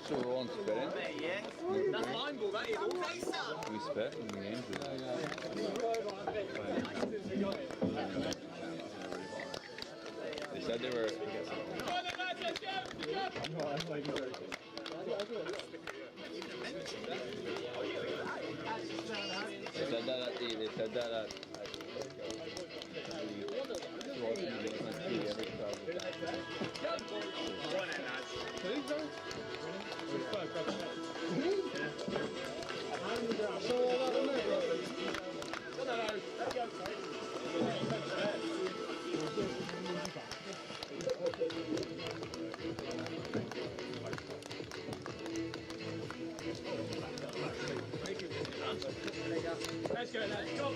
So we're on spitting. Yeah, that's line ball, that is all day, son. We spit in the games. They said they were. They said that at the. They said that at. Let's go, lads. Go.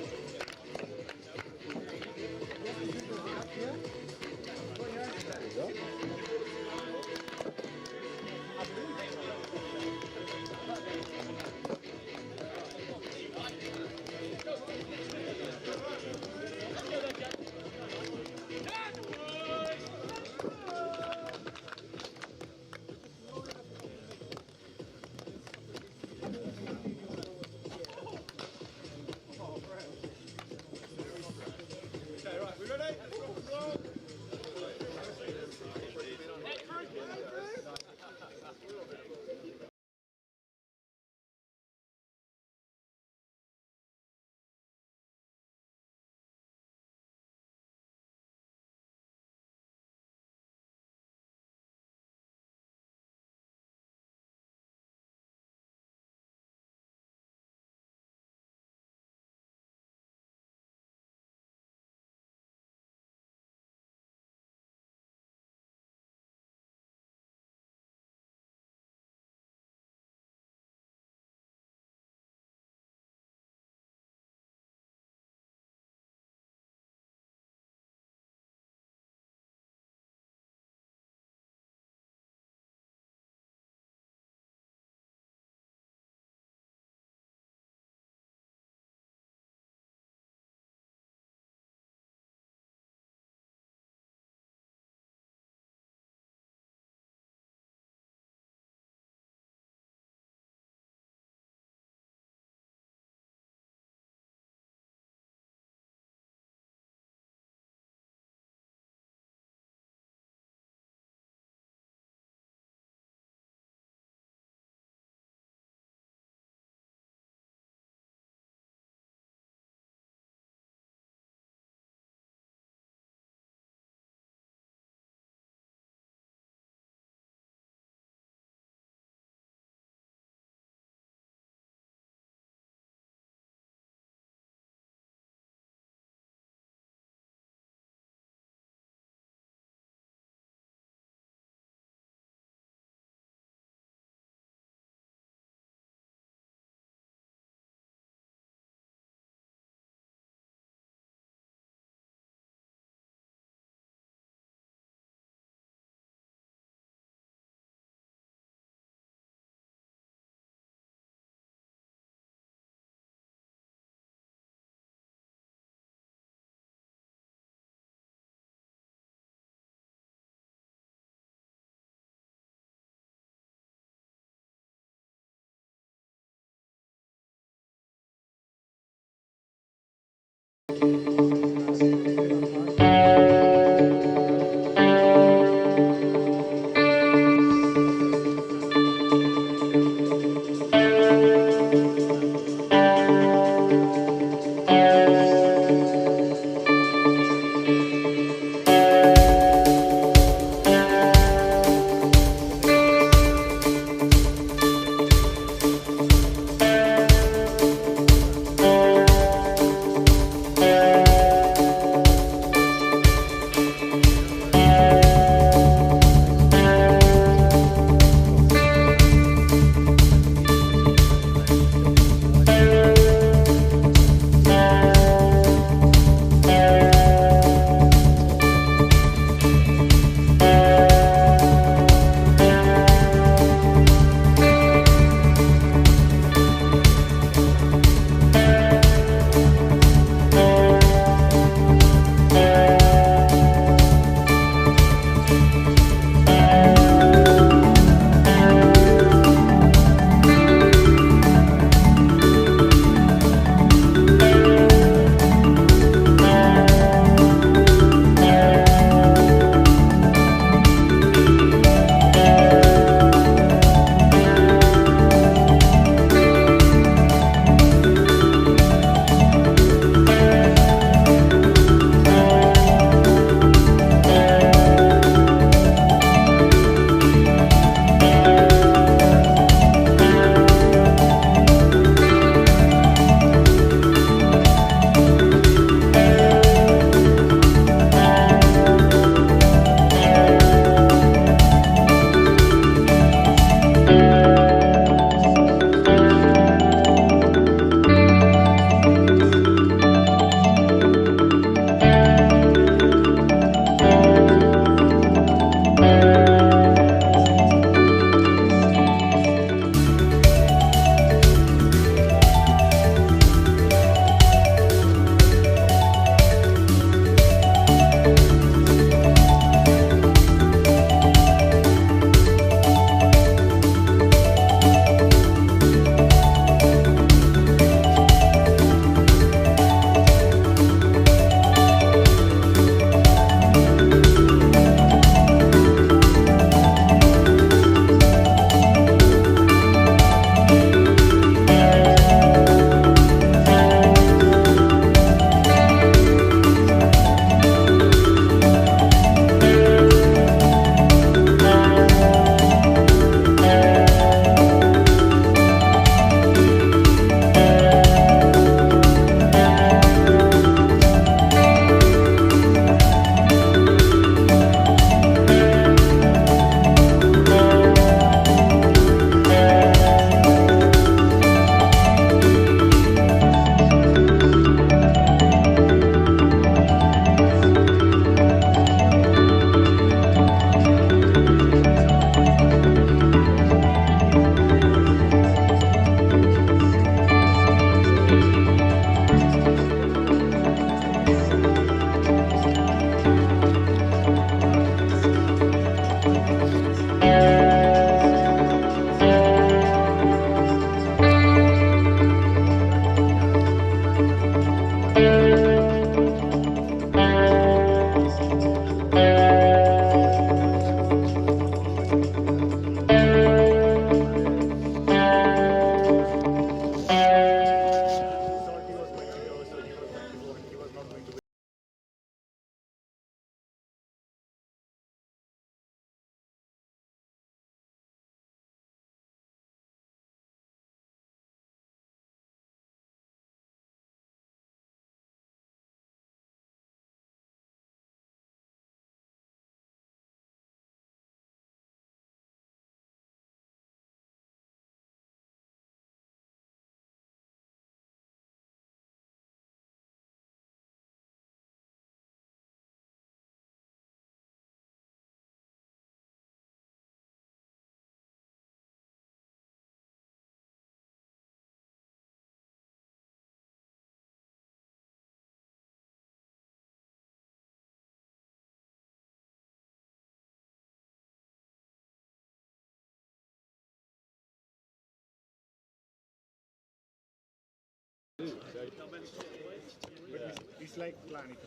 It's like planning.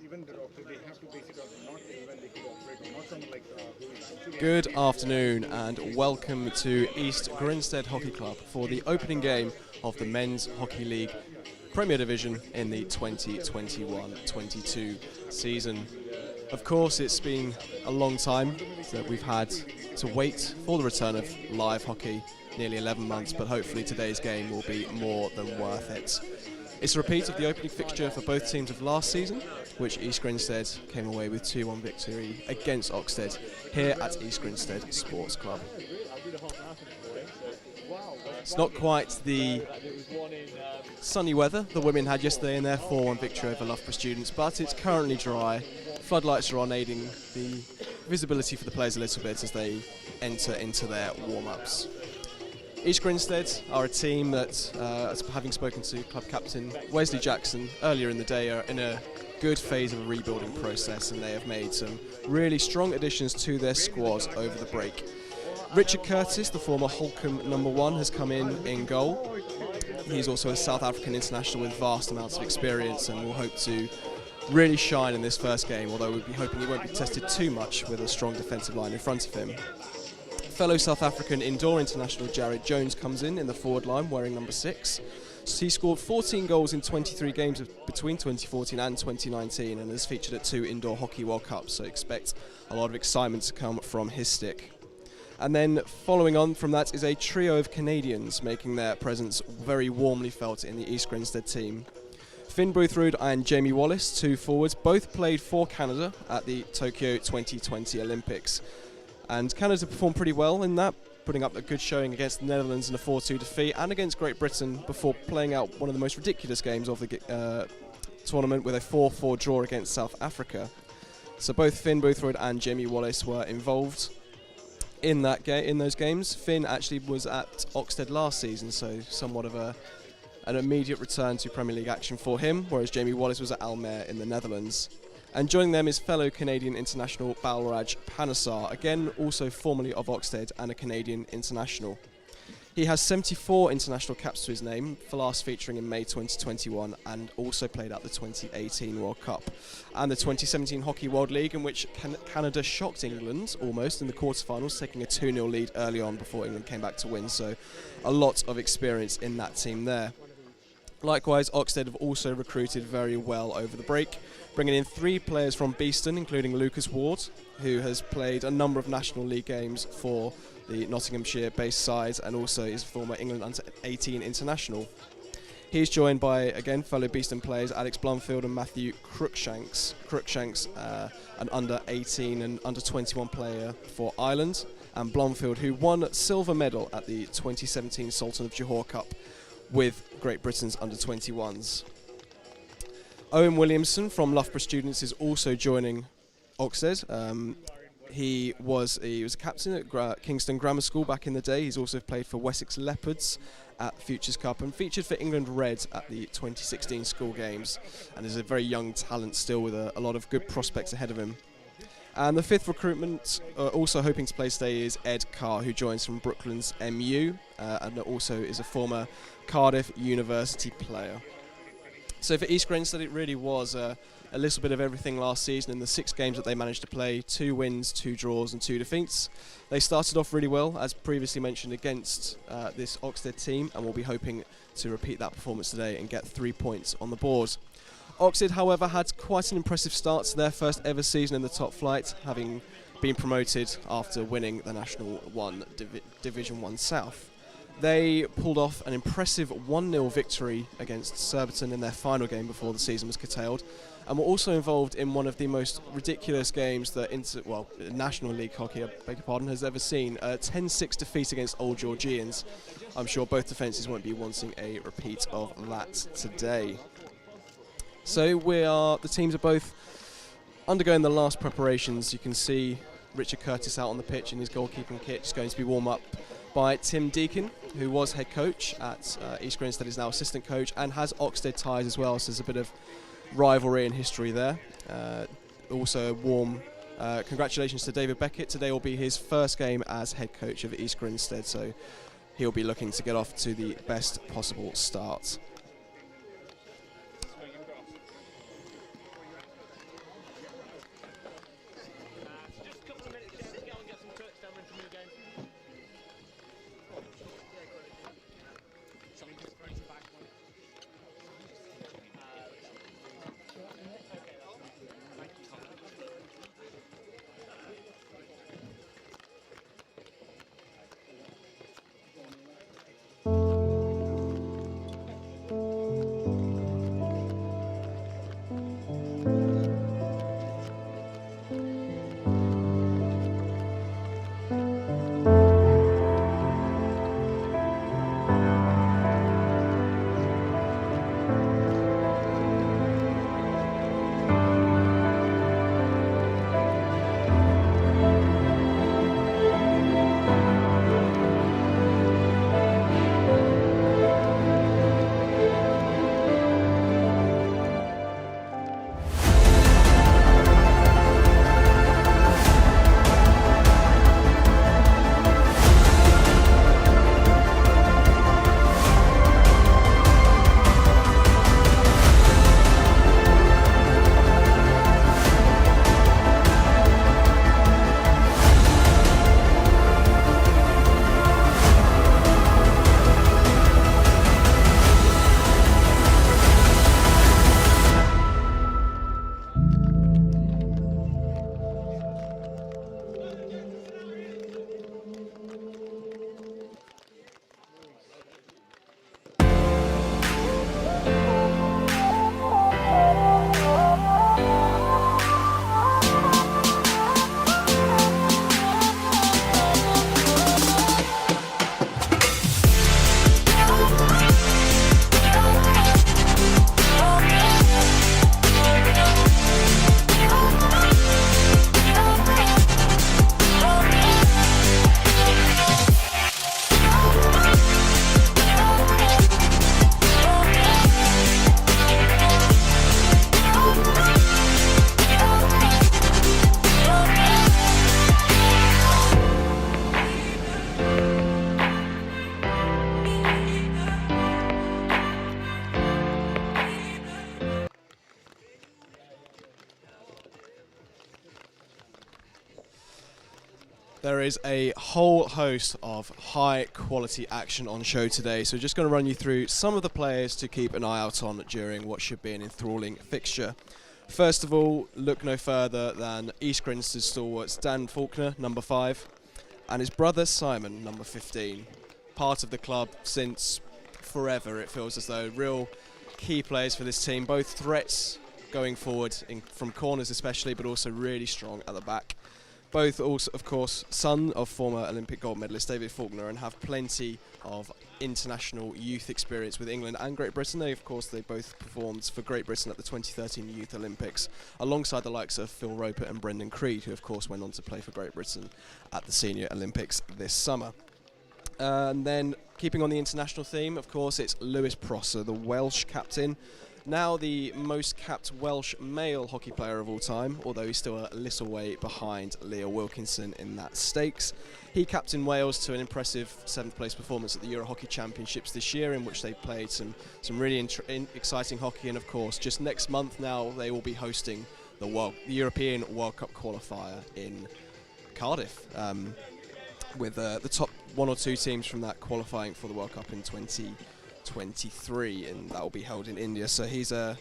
Even the doctor, they have to base it on not when they cooperate, not from like Good afternoon and welcome to East Grinstead Hockey Club for the opening game of the Men's Hockey League Premier Division in the 2021-22 season. Of course, it's been a long time that we've had to wait for the return of live hockey, nearly 11 months, but hopefully today's game will be more than worth it. It's a repeat of the opening fixture for both teams of last season, which East Grinstead came away with 2-1 victory against Oxted here at East Grinstead Sports Club. It's not quite the sunny weather the women had yesterday in their 4-1 victory over Loughborough Students, but it's currently dry. Floodlights are on, aiding the visibility for the players a little bit as they enter into their warm-ups. East Grinstead are a team that, having spoken to club captain Wesley Jackson earlier in the day, are in a good phase of a rebuilding process, and they have made some really strong additions to their squad over the break. Richard Curtis, the former Holcombe #1, has come in goal. He's also a South African international with vast amounts of experience and will hope to really shine in this first game, although we'll be hoping he won't be tested too much with a strong defensive line in front of him. Fellow South African indoor international Jared Jones comes in the forward line wearing number 6. He scored 14 goals in 23 games between 2014 and 2019 and has featured at 2 indoor hockey World Cups, so expect a lot of excitement to come from his stick. And then following on from that is a trio of Canadians making their presence very warmly felt in the East Grinstead team. Finn Boothroyd and Jamie Wallace, 2 forwards, both played for Canada at the Tokyo 2020 Olympics. And Canada performed pretty well in that, putting up a good showing against the Netherlands in a 4-2 defeat and against Great Britain before playing out one of the most ridiculous games of the tournament with a 4-4 draw against South Africa. So both Finn Boothroyd and Jamie Wallace were involved in those games. Finn actually was at Oxted last season, so somewhat of an immediate return to Premier League action for him, whereas Jamie Wallace was at Almere in the Netherlands. And joining them is fellow Canadian international Balraj Panesar, again also formerly of Oxted and a Canadian international. He has 74 international caps to his name, for last featuring in May 2021 and also played at the 2018 World Cup and the 2017 Hockey World League, in which Canada shocked England almost in the quarterfinals, taking a 2-0 lead early on before England came back to win, so a lot of experience in that team there. Likewise, Oxted have also recruited very well over the break, bringing in 3 players from Beeston, including Lucas Ward, who has played a number of National League games for the Nottinghamshire-based side and also is former England Under-18 international. He's joined by, again, fellow Beeston players Alex Blumfield and Matthew Crookshanks. Crookshanks, an Under-18 and Under-21 player for Ireland, and Blumfield, who won silver medal at the 2017 Sultan of Johor Cup with Great Britain's Under-21s. Owen Williamson from Loughborough Students is also joining Oxted. He was a captain at Kingston Grammar School back in the day. He's also played for Wessex Leopards at Futures Cup and featured for England Red at the 2016 school games, and is a very young talent still with a lot of good prospects ahead of him. And the 5th recruitment, also hoping to play today, is Ed Carr, who joins from Brooklands MU and also is a former Cardiff University player. So for East Grinstead, it really was a little bit of everything last season in the 6 games that they managed to play: 2 wins, 2 draws and 2 defeats. They started off really well, as previously mentioned, against this Oxted team, and we'll be hoping to repeat that performance today and get 3 points on the board. Oxted, however, had quite an impressive start to their first ever season in the top flight, having been promoted after winning the National 1 Division 1 South. They pulled off an impressive 1-0 victory against Surbiton in their final game before the season was curtailed, and were also involved in one of the most ridiculous games that National League hockey, has ever seen. A 10-6 defeat against Old Georgians. I'm sure both defences won't be wanting a repeat of that today. So the teams are both undergoing the last preparations. You can see Richard Curtis out on the pitch in his goalkeeping kit, just going to be warmed up by Tim Deacon, who was head coach at East Grinstead, is now assistant coach and has Oxted ties as well, so there's a bit of rivalry and history there. Also a warm congratulations to David Beckett. Today will be his first game as head coach of East Grinstead, so he'll be looking to get off to the best possible start. There is a whole host of high-quality action on show today, so just going to run you through some of the players to keep an eye out on during what should be an enthralling fixture. First of all, look no further than East Grinstead stalwarts Dan Faulkner, number 5, and his brother Simon, number 15. Part of the club since forever, it feels as though. Real key players for this team, both threats going forward from corners especially, but also really strong at the back. Both also, of course, son of former Olympic gold medalist David Faulkner, and have plenty of international youth experience with England and Great Britain. They both performed for Great Britain at the 2013 Youth Olympics, alongside the likes of Phil Roper and Brendan Creed, who of course went on to play for Great Britain at the Senior Olympics this summer. And then, keeping on the international theme, of course, it's Lewis Prosser, the Welsh captain. Now the most capped Welsh male hockey player of all time, although he's still a little way behind Leo Wilkinson in that stakes. He captained Wales to an impressive 7th place performance at the Euro Hockey Championships this year, in which they played some really exciting hockey. And of course, just next month now, they will be hosting the European World Cup qualifier in Cardiff, with the top 1 or 2 teams from that qualifying for the World Cup in 2023, and that will be held in India. So he's a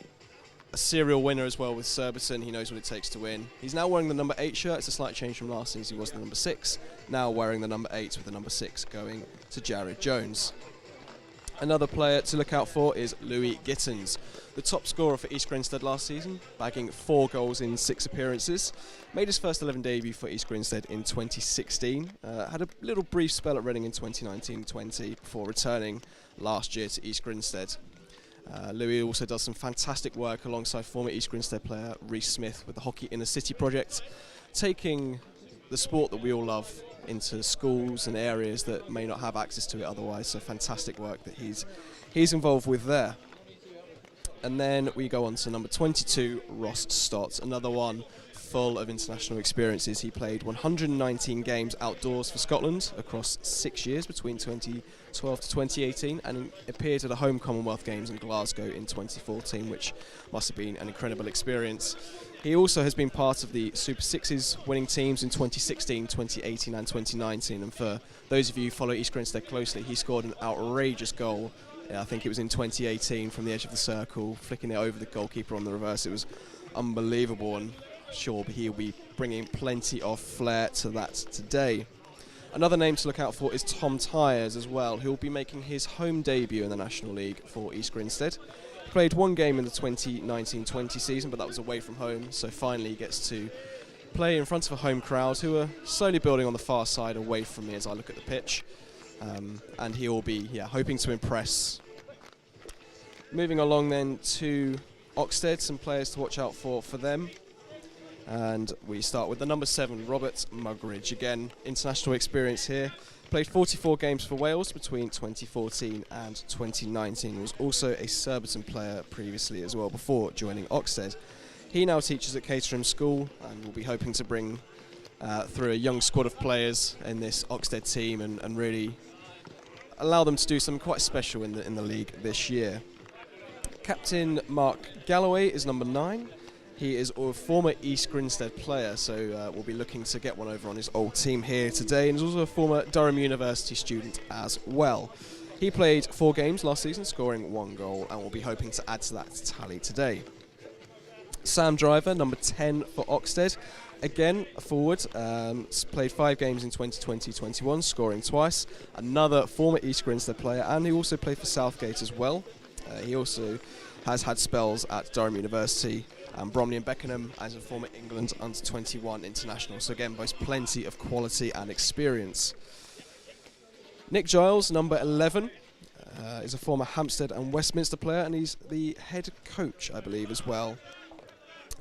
serial winner as well with Surbiton. He knows what it takes to win. He's now wearing the number 8 shirt. It's a slight change from last season. He was the number 6, now wearing the number 8, with the number 6 going to Jared Jones. Another player to look out for is Louis Gittins, the top scorer for East Grinstead last season, bagging 4 goals in 6 appearances. Made his first 11 debut for East Grinstead in 2016. Had a little brief spell at Reading in 2019-20 before returning last year to East Grinstead. Louis also does some fantastic work alongside former East Grinstead player Reece Smith with the Hockey Inner City project, taking the sport that we all love into schools and areas that may not have access to it otherwise. So fantastic work that he's involved with there. And then we go on to number 22, Ross Stott, another one full of international experiences. He played 119 games outdoors for Scotland across 6 years between 2012 to 2018, and appeared at the home Commonwealth Games in Glasgow in 2014, which must have been an incredible experience. He also has been part of the Super Sixes winning teams in 2016, 2018 and 2019, and for those of you who follow East Grinstead closely, he scored an outrageous goal. I think it was in 2018 from the edge of the circle, flicking it over the goalkeeper on the reverse. It was unbelievable, and sure he'll be bringing plenty of flair to that today. Another name to look out for is Tom Tyers as well, who will be making his home debut in the National League for East Grinstead. He played 1 game in the 2019-20 season, but that was away from home, so finally he gets to play in front of a home crowd who are slowly building on the far side away from me as I look at the pitch. And he will be hoping to impress. Moving along then to Oxted, some players to watch out for them. And we start with the number 7, Robert Mugridge. Again, international experience here. Played 44 games for Wales between 2014 and 2019. Was also a Surbiton player previously as well before joining Oxted. He now teaches at Caterham School and will be hoping to bring through a young squad of players in this Oxted team and really allow them to do something quite special in the league this year. Captain Mark Galloway is number 9. He is a former East Grinstead player, so we'll be looking to get one over on his old team here today, and is also a former Durham University student as well. He played 4 games last season, scoring 1 goal, and will be hoping to add to that tally today. Sam Driver, number 10 for Oxted. Again, a forward, played 5 games in 2020-21, scoring twice. Another former East Grinstead player, and he also played for Southgate as well. He also has had spells at Durham University and Bromley and Beckenham as a former England under-21 international. So again, boasts plenty of quality and experience. Nick Giles, number 11, is a former Hampstead and Westminster player, and he's the head coach, I believe, as well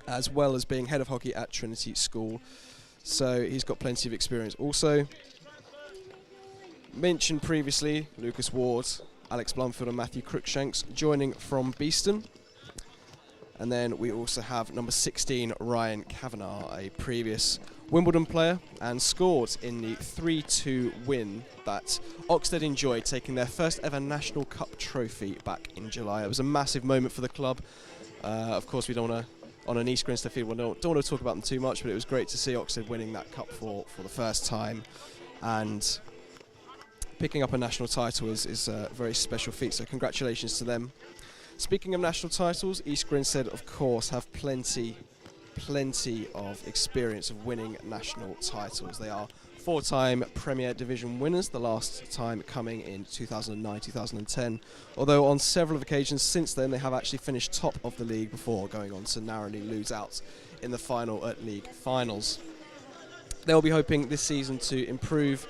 as being head of hockey at Trinity School. So he's got plenty of experience. Also, mentioned previously, Lucas Ward, Alex Blumfield and Matthew Cruikshanks joining from Beeston. And then we also have number 16, Ryan Kavanagh, a previous Wimbledon player, and scored in the 3-2 win that Oxted enjoyed, taking their first ever National Cup trophy back in July. It was a massive moment for the club. Of course, we don't want to on an East Grinstead field. We don't want to talk about them too much, but it was great to see Oxted winning that cup for the first time, and picking up a national title is a very special feat, so congratulations to them. Speaking of national titles, East Grinstead, of course, have plenty of experience of winning national titles. They are 4-time Premier Division winners, the last time coming in 2009-2010, although on several occasions since then they have actually finished top of the league before going on to narrowly lose out in the final at league finals. They'll be hoping this season to improve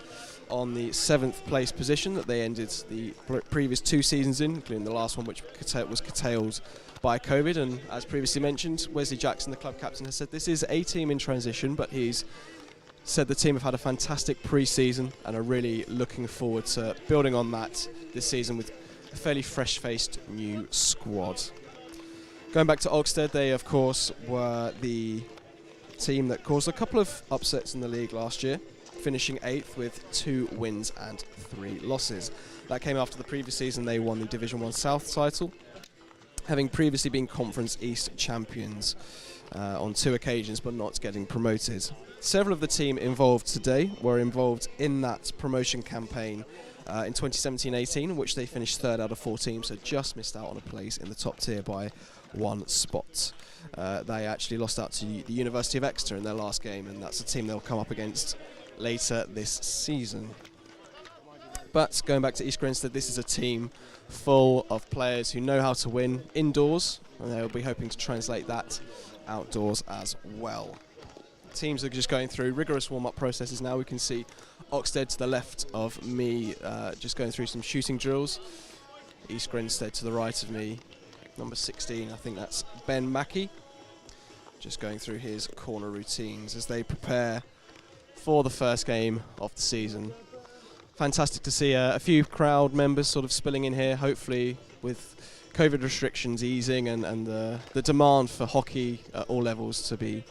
on the 7th place position that they ended the previous 2 seasons in, including the last one which was curtailed by COVID. And as previously mentioned, Wesley Jackson, the club captain, has said this is a team in transition, but he's said the team have had a fantastic pre-season and are really looking forward to building on that this season with a fairly fresh-faced new squad. Going back to Oxted, they of course were the team that caused a couple of upsets in the league last year, finishing 8th with 2 wins and 3 losses. That came after the previous season they won the Division 1 South title, having previously been Conference East champions on 2 occasions but not getting promoted. Several of the team involved today were involved in that promotion campaign in 2017-18, in which they finished 3rd out of 4 teams, so just missed out on a place in the top tier by 1 spot. They actually lost out to the University of Exeter in their last game, and that's a team they'll come up against later this season. But going back to East Grinstead, this is a team full of players who know how to win indoors, and they'll be hoping to translate that outdoors as well. Teams are just going through rigorous warm-up processes now. We can see Oxted to the left of me just going through some shooting drills. East Grinstead to the right of me, number 16, I think that's Ben Mackey, just going through his corner routines as they prepare for the first game of the season. Fantastic to see a few crowd members sort of spilling in here, hopefully with COVID restrictions easing and the demand for hockey at all levels to be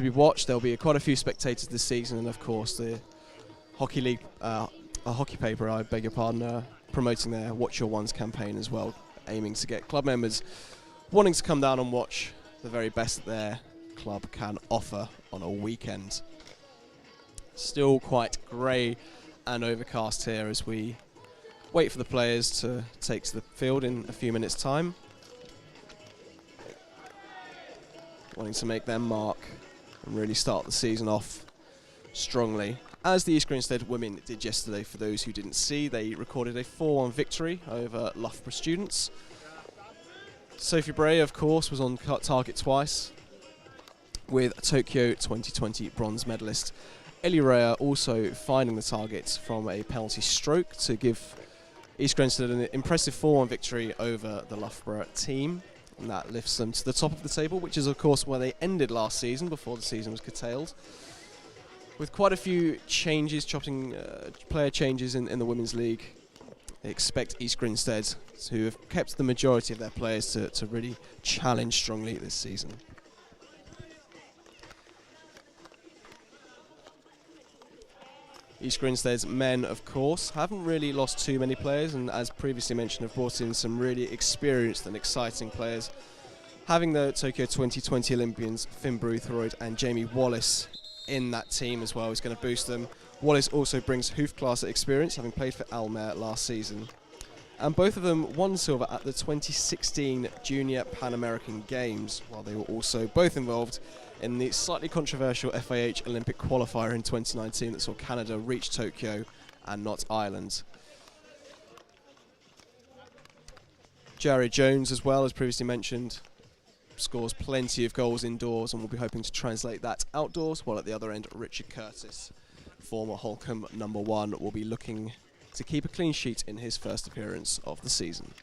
watched. There'll be quite a few spectators this season, and of course the Hockey League, a hockey paper, I beg your pardon, promoting their Watch Your Ones campaign as well, aiming to get club members wanting to come down and watch the very best that their club can offer on a weekend. Still quite grey and overcast here as we wait for the players to take to the field in a few minutes' time, wanting to make their mark and really start the season off strongly, as the East Grinstead women did yesterday. For those who didn't see, they recorded a 4-1 victory over Loughborough students. Sophie Bray, of course, was on target twice, with Tokyo 2020 bronze medalist Ellie Rea also finding the target from a penalty stroke to give East Grinstead an impressive 4-1 victory over the Loughborough team. And that lifts them to the top of the table, which is of course where they ended last season before the season was curtailed. With quite a few changes, player changes in the Women's League, I expect East Grinstead to have kept the majority of their players to really challenge strongly this season. East Grinstead's men, of course, haven't really lost too many players, and as previously mentioned, have brought in some really experienced and exciting players. Having the Tokyo 2020 Olympians Finn Bruthroyd and Jamie Wallace in that team as well is going to boost them. Wallace also brings Hoofdklasse experience, having played for Almere last season. And both of them won silver at the 2016 Junior Pan American Games, while they were also both involved in the slightly controversial FIH Olympic qualifier in 2019 that saw Canada reach Tokyo and not Ireland. Jared Jones, as well, as previously mentioned, scores plenty of goals indoors and will be hoping to translate that outdoors, while at the other end, Richard Curtis, former Holcombe #1, will be looking to keep a clean sheet in his first appearance of the season.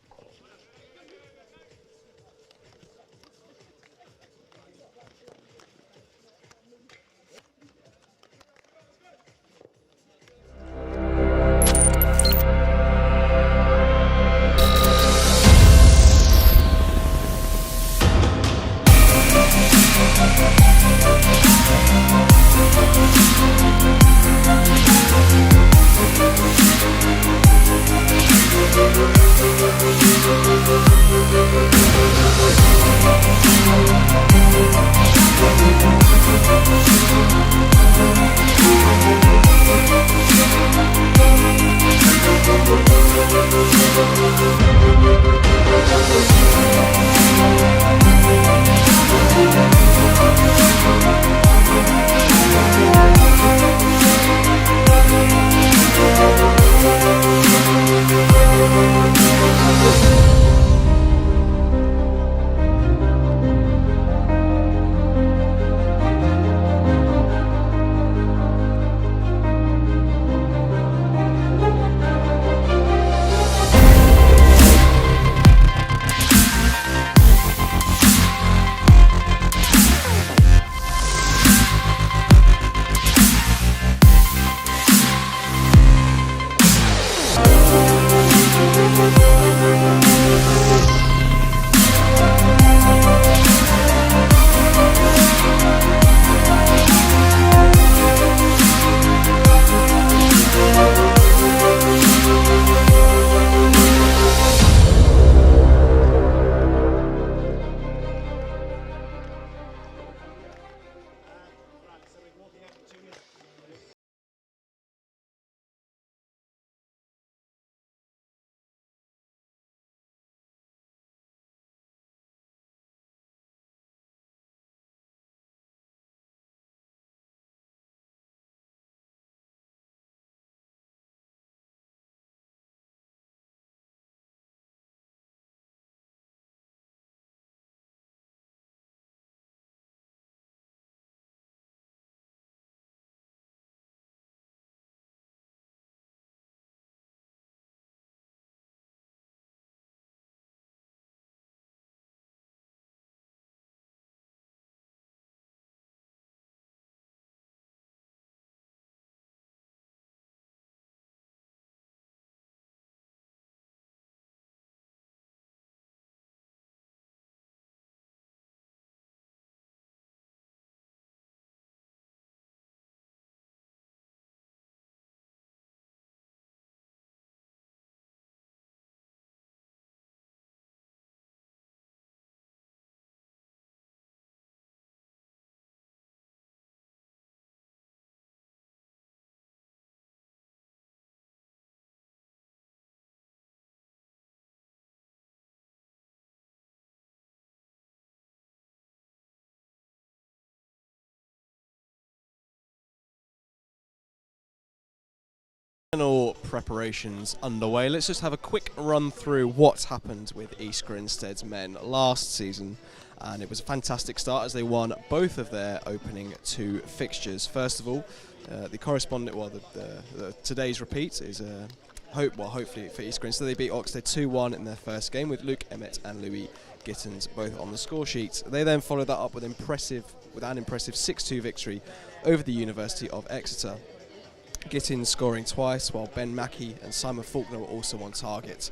preparations underway. Let's just have a quick run through what's happened with East Grinstead's men last season. And it was a fantastic start as they won both of their opening 2 fixtures. First of all, the correspondent, today's repeat is hopefully for East Grinstead. They beat Oxted 2-1 in their first game with Luke Emmett and Louis Gittins both on the score sheet. They then followed that up with an impressive 6-2 victory over the University of Exeter. Gittins scoring twice, while Ben Mackey and Simon Faulkner were also on target.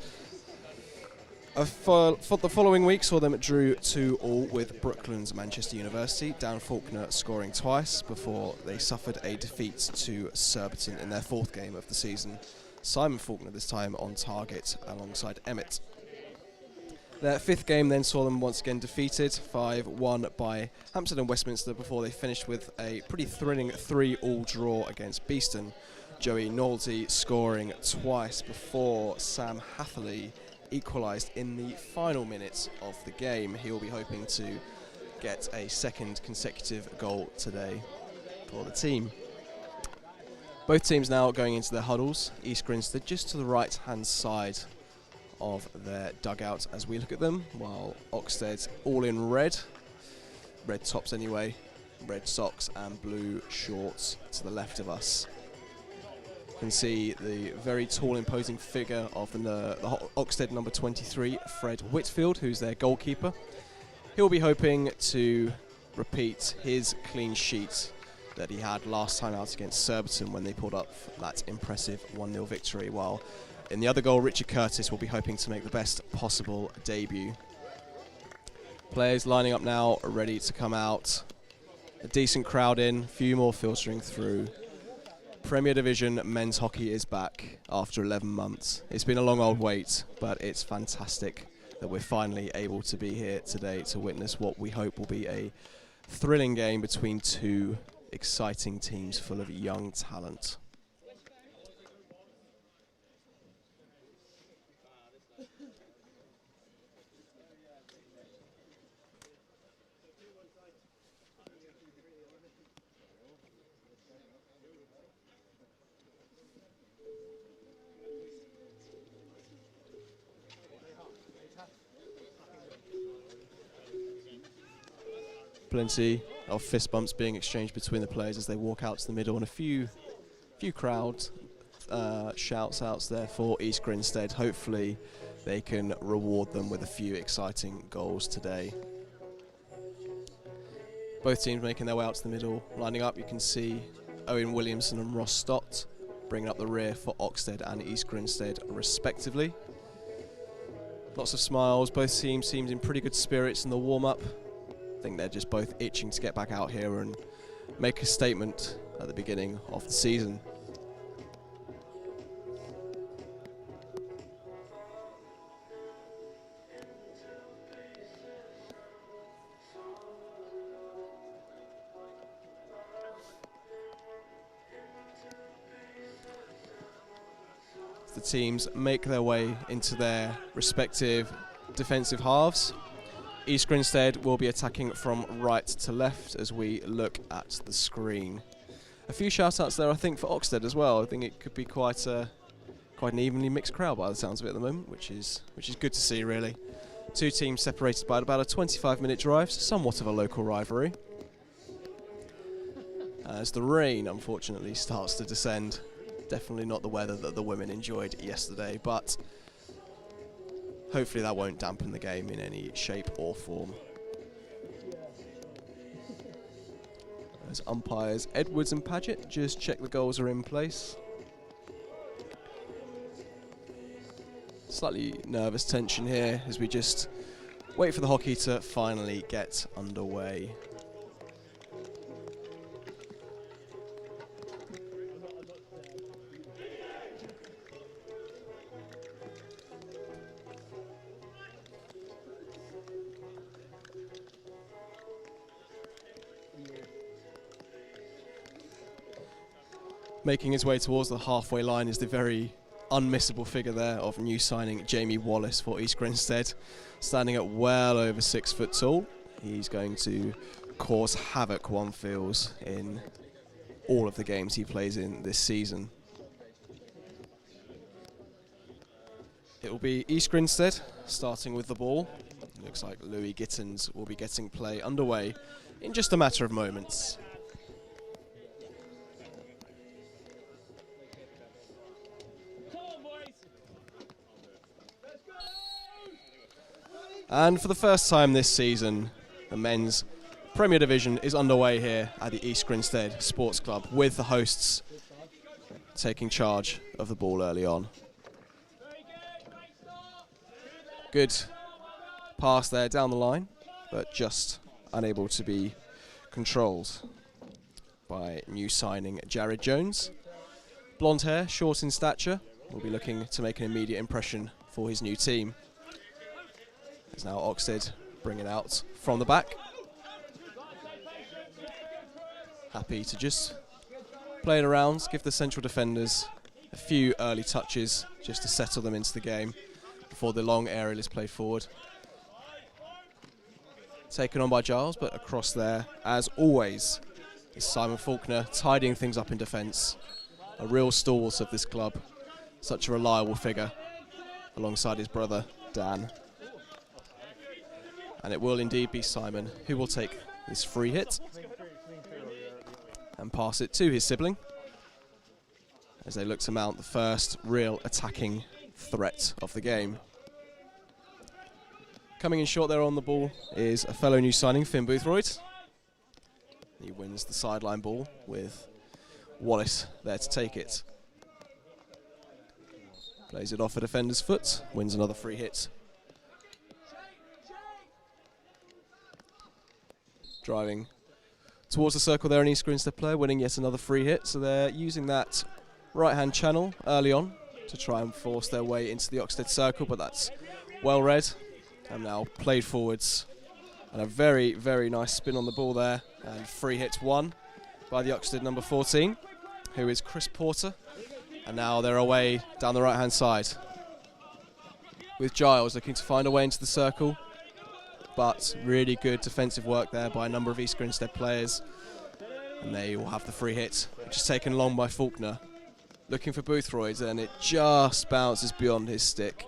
For the following week saw them drew 2-2 with Brooklands Manchester University, Dan Faulkner scoring twice before they suffered a defeat to Surbiton in their 4th game of the season. Simon Faulkner this time on target alongside Emmett. Their 5th game then saw them once again defeated 5-1 by Hampstead and Westminster before they finished with a pretty thrilling 3-3 draw against Beeston. Joey Nolte scoring twice before Sam Hatherley equalised in the final minutes of the game. He will be hoping to get a 2nd consecutive goal today for the team. Both teams now going into their huddles. East Grinstead just to the right hand side of their dugout as we look at them, while Oxted all in red tops anyway, red socks and blue shorts to the left of us. You can see the very tall, imposing figure of the Oxted number 23, Fred Whitfield, who's their goalkeeper. He'll be hoping to repeat his clean sheet that he had last time out against Surbiton when they pulled up that impressive 1-0 victory, while in the other goal, Richard Curtis will be hoping to make the best possible debut. Players lining up now, ready to come out. A decent crowd in, few more filtering through. Premier Division men's hockey is back after 11 months. It's been a long old wait, but it's fantastic that we're finally able to be here today to witness what we hope will be a thrilling game between 2 exciting teams full of young talent. Plenty of fist bumps being exchanged between the players as they walk out to the middle, and a few crowd shouts outs there for East Grinstead. Hopefully they can reward them with a few exciting goals today. Both teams making their way out to the middle. Lining up, you can see Owen Williamson and Ross Stott bringing up the rear for Oxted and East Grinstead respectively. Lots of smiles. Both teams seemed in pretty good spirits in the warm-up. I think they're just both itching to get back out here and make a statement at the beginning of the season. The teams make their way into their respective defensive halves. East Grinstead will be attacking from right to left as we look at the screen. A few shout-outs there, I think, for Oxted as well. I think it could be quite an evenly mixed crowd by the sounds of it at the moment, which is good to see, really. 2 teams separated by about a 25-minute drive, so somewhat of a local rivalry. As the rain, unfortunately, starts to descend. Definitely not the weather that the women enjoyed yesterday, but hopefully that won't dampen the game in any shape or form. As umpires Edwards and Paget just check the goals are in place. Slightly nervous tension here as we just wait for the hockey to finally get underway. Making his way towards the halfway line is the very unmissable figure there of new signing Jamie Wallace for East Grinstead. Standing at well over 6 foot tall, he's going to cause havoc, one feels, in all of the games he plays in this season. It will be East Grinstead starting with the ball. It looks like Louis Gittins will be getting play underway in just a matter of moments. And for the first time this season, the men's Premier Division is underway here at the East Grinstead Sports Club, with the hosts taking charge of the ball early on. Good pass there down the line, but just unable to be controlled by new signing Jared Jones. Blonde hair, short in stature, will be looking to make an immediate impression for his new team. As now Oxted bring it out from the back. Happy to just play it around, give the central defenders a few early touches just to settle them into the game before the long aerial is played forward. Taken on by Giles, but across there, as always, is Simon Faulkner tidying things up in defence. A real stalwart of this club, such a reliable figure, alongside his brother, Dan. And it will indeed be Simon who will take this free hit and pass it to his sibling as they look to mount the first real attacking threat of the game. Coming in short there on the ball is a fellow new signing, Finn Boothroyd. He wins the sideline ball with Wallace there to take it. Plays it off a defender's foot, wins another free hit. Driving towards the circle there, an East Grinstead player, winning yet another free hit. So they're using that right-hand channel early on to try and force their way into the Oxted circle, but that's well read. And now played forwards. And a very, very nice spin on the ball there. And free hit won by the Oxted number 14, who is Chris Porter. And now they're away down the right-hand side, with Giles looking to find a way into the circle. But really good defensive work there by a number of East Grinstead players. And they will have the free hit, which is taken long by Faulkner. Looking for Boothroyd, and it just bounces beyond his stick.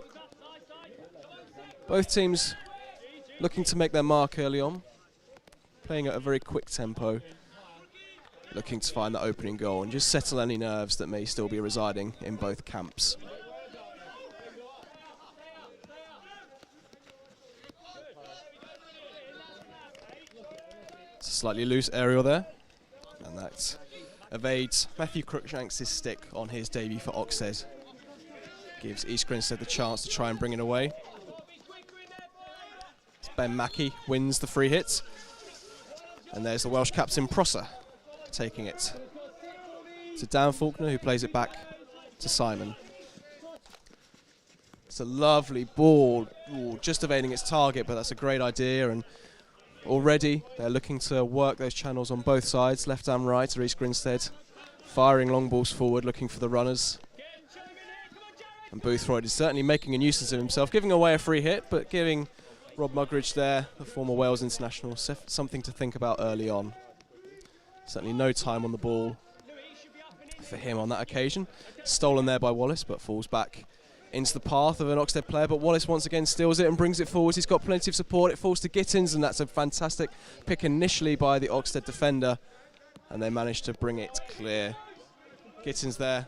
Both teams looking to make their mark early on, playing at a very quick tempo, looking to find the opening goal and just settle any nerves that may still be residing in both camps. Slightly loose aerial there, and that evades Matthew Cruikshanks' stick on his debut for Oxted. Gives East Grinstead the chance to try and bring it away. Ben Mackey wins the free hit, and there's the Welsh captain Prosser taking it to Dan Faulkner, who plays it back to Simon. It's a lovely ball, just evading its target, but that's a great idea. And already they're looking to work those channels on both sides, left and right, or East Grinstead firing long balls forward, looking for the runners. And Boothroyd is certainly making a nuisance of himself, giving away a free hit, but giving Rob Mugridge there, the former Wales international, something to think about early on. Certainly no time on the ball for him on that occasion. Stolen there by Wallace, but falls back into the path of an Oxted player, but Wallace once again steals it and brings it forward. He's got plenty of support. It falls to Gittins, and that's a fantastic pick initially by the Oxted defender, and they managed to bring it clear. Gittins there,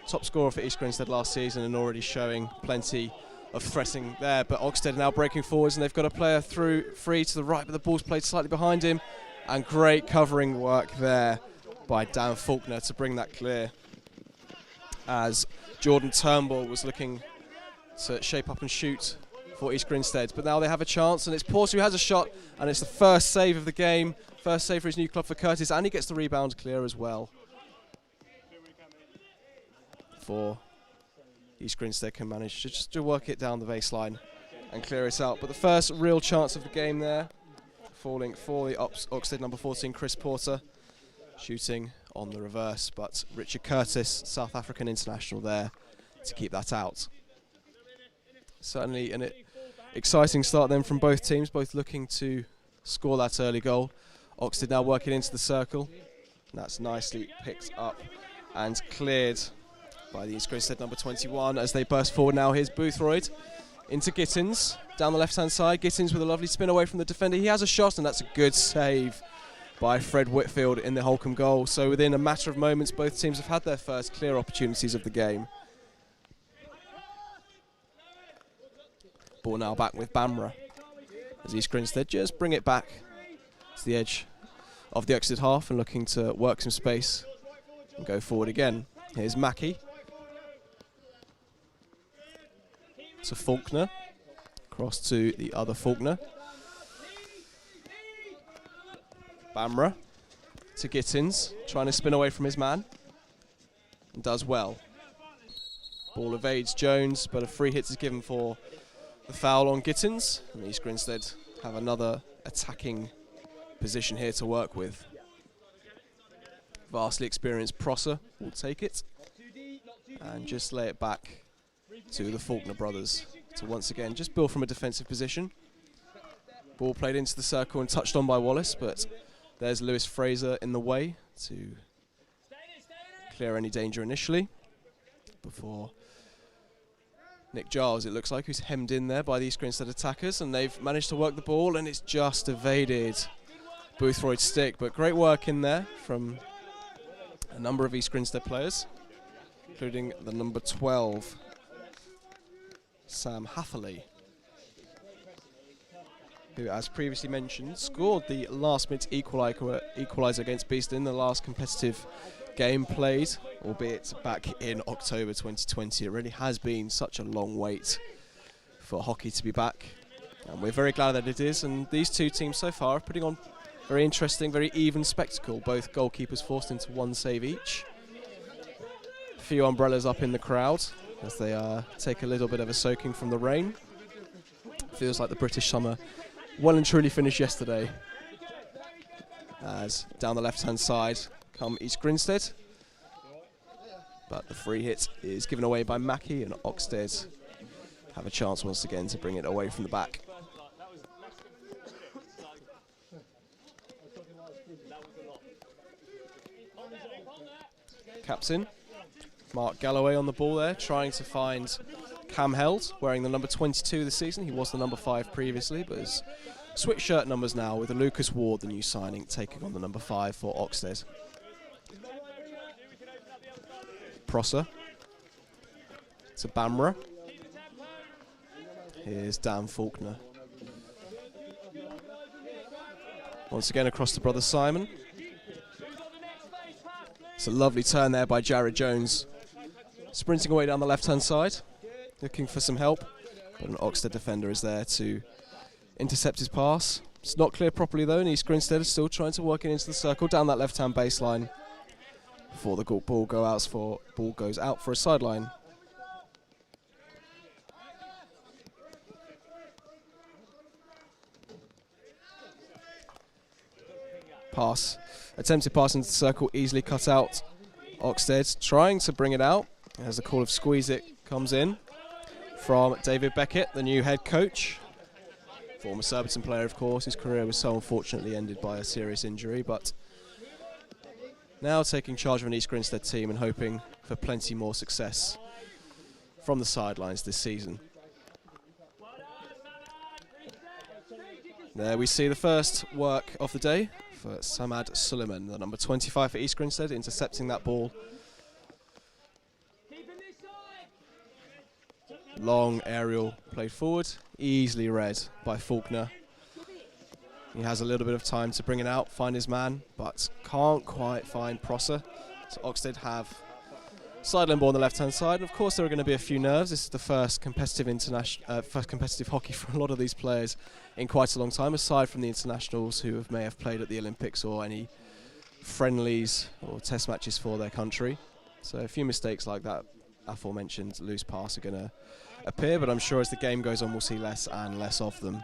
top scorer for East Grinstead last season, and already showing plenty of threatening there, but Oxted now breaking forwards, and they've got a player through free to the right, but the ball's played slightly behind him, and great covering work there by Dan Faulkner to bring that clear, as Jordan Turnbull was looking to shape up and shoot for East Grinstead, but now they have a chance, and it's Porter who has a shot, and it's the first save of the game, first save for his new club for Curtis, and he gets the rebound clear as well. For East Grinstead can manage to just work it down the baseline and clear it out, but the first real chance of the game there, falling for the Oxted number 14, Chris Porter, shooting on the reverse, but Richard Curtis, South African international, there to keep that out. Certainly an exciting start then from both teams, both looking to score that early goal. Oxted now working into the circle, and that's nicely picked up and cleared by the East Grinstead number 21 as they burst forward now. Here's Boothroyd into Gittins, down the left-hand side. Gittins with a lovely spin away from the defender. He has a shot, and that's a good save by Fred Whitfield in the Holcombe goal. So within a matter of moments, both teams have had their first clear opportunities of the game. Ball now back with Bamra as East Grinstead just bring it back to the edge of the Oxted half and looking to work some space and go forward again. Here's Mackie to Faulkner, across to the other Faulkner. Bamra to Gittins, trying to spin away from his man, and does well. Ball evades Jones, but a free hit is given for the foul on Gittins, and East Grinstead have another attacking position here to work with. Vastly experienced Prosser will take it and just lay it back to the Faulkner brothers to once again just build from a defensive position. Ball played into the circle and touched on by Wallace, but there's Lewis Fraser in the way to clear any danger initially before Nick Giles, it looks like, who's hemmed in there by the East Grinstead attackers, and they've managed to work the ball, and it's just evaded Boothroyd's stick. But great work in there from a number of East Grinstead players, including the number 12, Sam Hatherley, who, as previously mentioned, scored the last-minute equaliser against Beeston, the last competitive game played, albeit back in October 2020. It really has been such a long wait for hockey to be back, and we're very glad that it is. And these two teams so far are putting on very interesting, very even spectacle. Both goalkeepers forced into one save each. A few umbrellas up in the crowd as they take a little bit of a soaking from the rain. Feels like the British summer well and truly finished yesterday. As down the left-hand side come East Grinstead, but the free hit is given away by Mackie, and Oxted have a chance once again to bring it away from the back. Captain Mark Galloway on the ball there, trying to find Cam Held, wearing the number 22 this season. He was the number 5 previously, but has switched shirt numbers now with Lucas Ward, the new signing, taking on the number 5 for Oxted. Prosser to Bamra. Here's Dan Faulkner. Once again across to brother Simon. It's a lovely turn there by Jared Jones, sprinting away down the left-hand side, looking for some help, but an Oxted defender is there to intercept his pass. It's not clear properly though, and East Grinstead is still trying to work it into the circle down that left-hand baseline before the ball goes out for a sideline. Pass, attempted pass into the circle, easily cut out. Oxted trying to bring it out as the call of squeeze it comes in from David Beckett, the new head coach. Former Surbiton player, of course. His career was so unfortunately ended by a serious injury, but now taking charge of an East Grinstead team and hoping for plenty more success from the sidelines this season. There we see the first work of the day for Samad Suleiman, the number 25 for East Grinstead, intercepting that ball. Long aerial played forward, easily read by Faulkner. He has a little bit of time to bring it out, find his man, but can't quite find Prosser. So Oxted have sideline ball on the left-hand side. And of course, there are going to be a few nerves. This is the first competitive hockey for a lot of these players in quite a long time, aside from the internationals who may have played at the Olympics or any friendlies or test matches for their country. So a few mistakes like that, aforementioned loose pass, are going to appear, but I'm sure as the game goes on, we'll see less and less of them.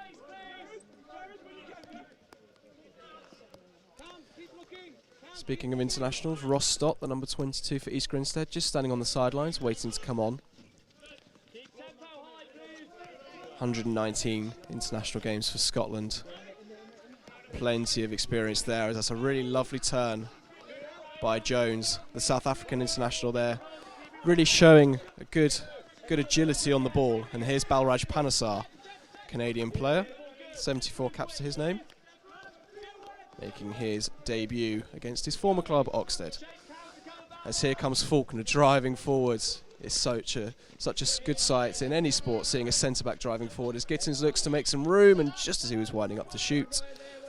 Speaking of internationals, Ross Stott, the number 22 for East Grinstead, just standing on the sidelines, waiting to come on. 119 international games for Scotland. Plenty of experience there, as that's a really lovely turn by Jones, the South African international there, really showing a good agility on the ball. And here's Balraj Panesar, Canadian player, 74 caps to his name, making his debut against his former club, Oxted. As here comes Faulkner driving forwards. It's such a good sight in any sport, seeing a centre-back driving forward as Gittins looks to make some room, and just as he was winding up to shoot,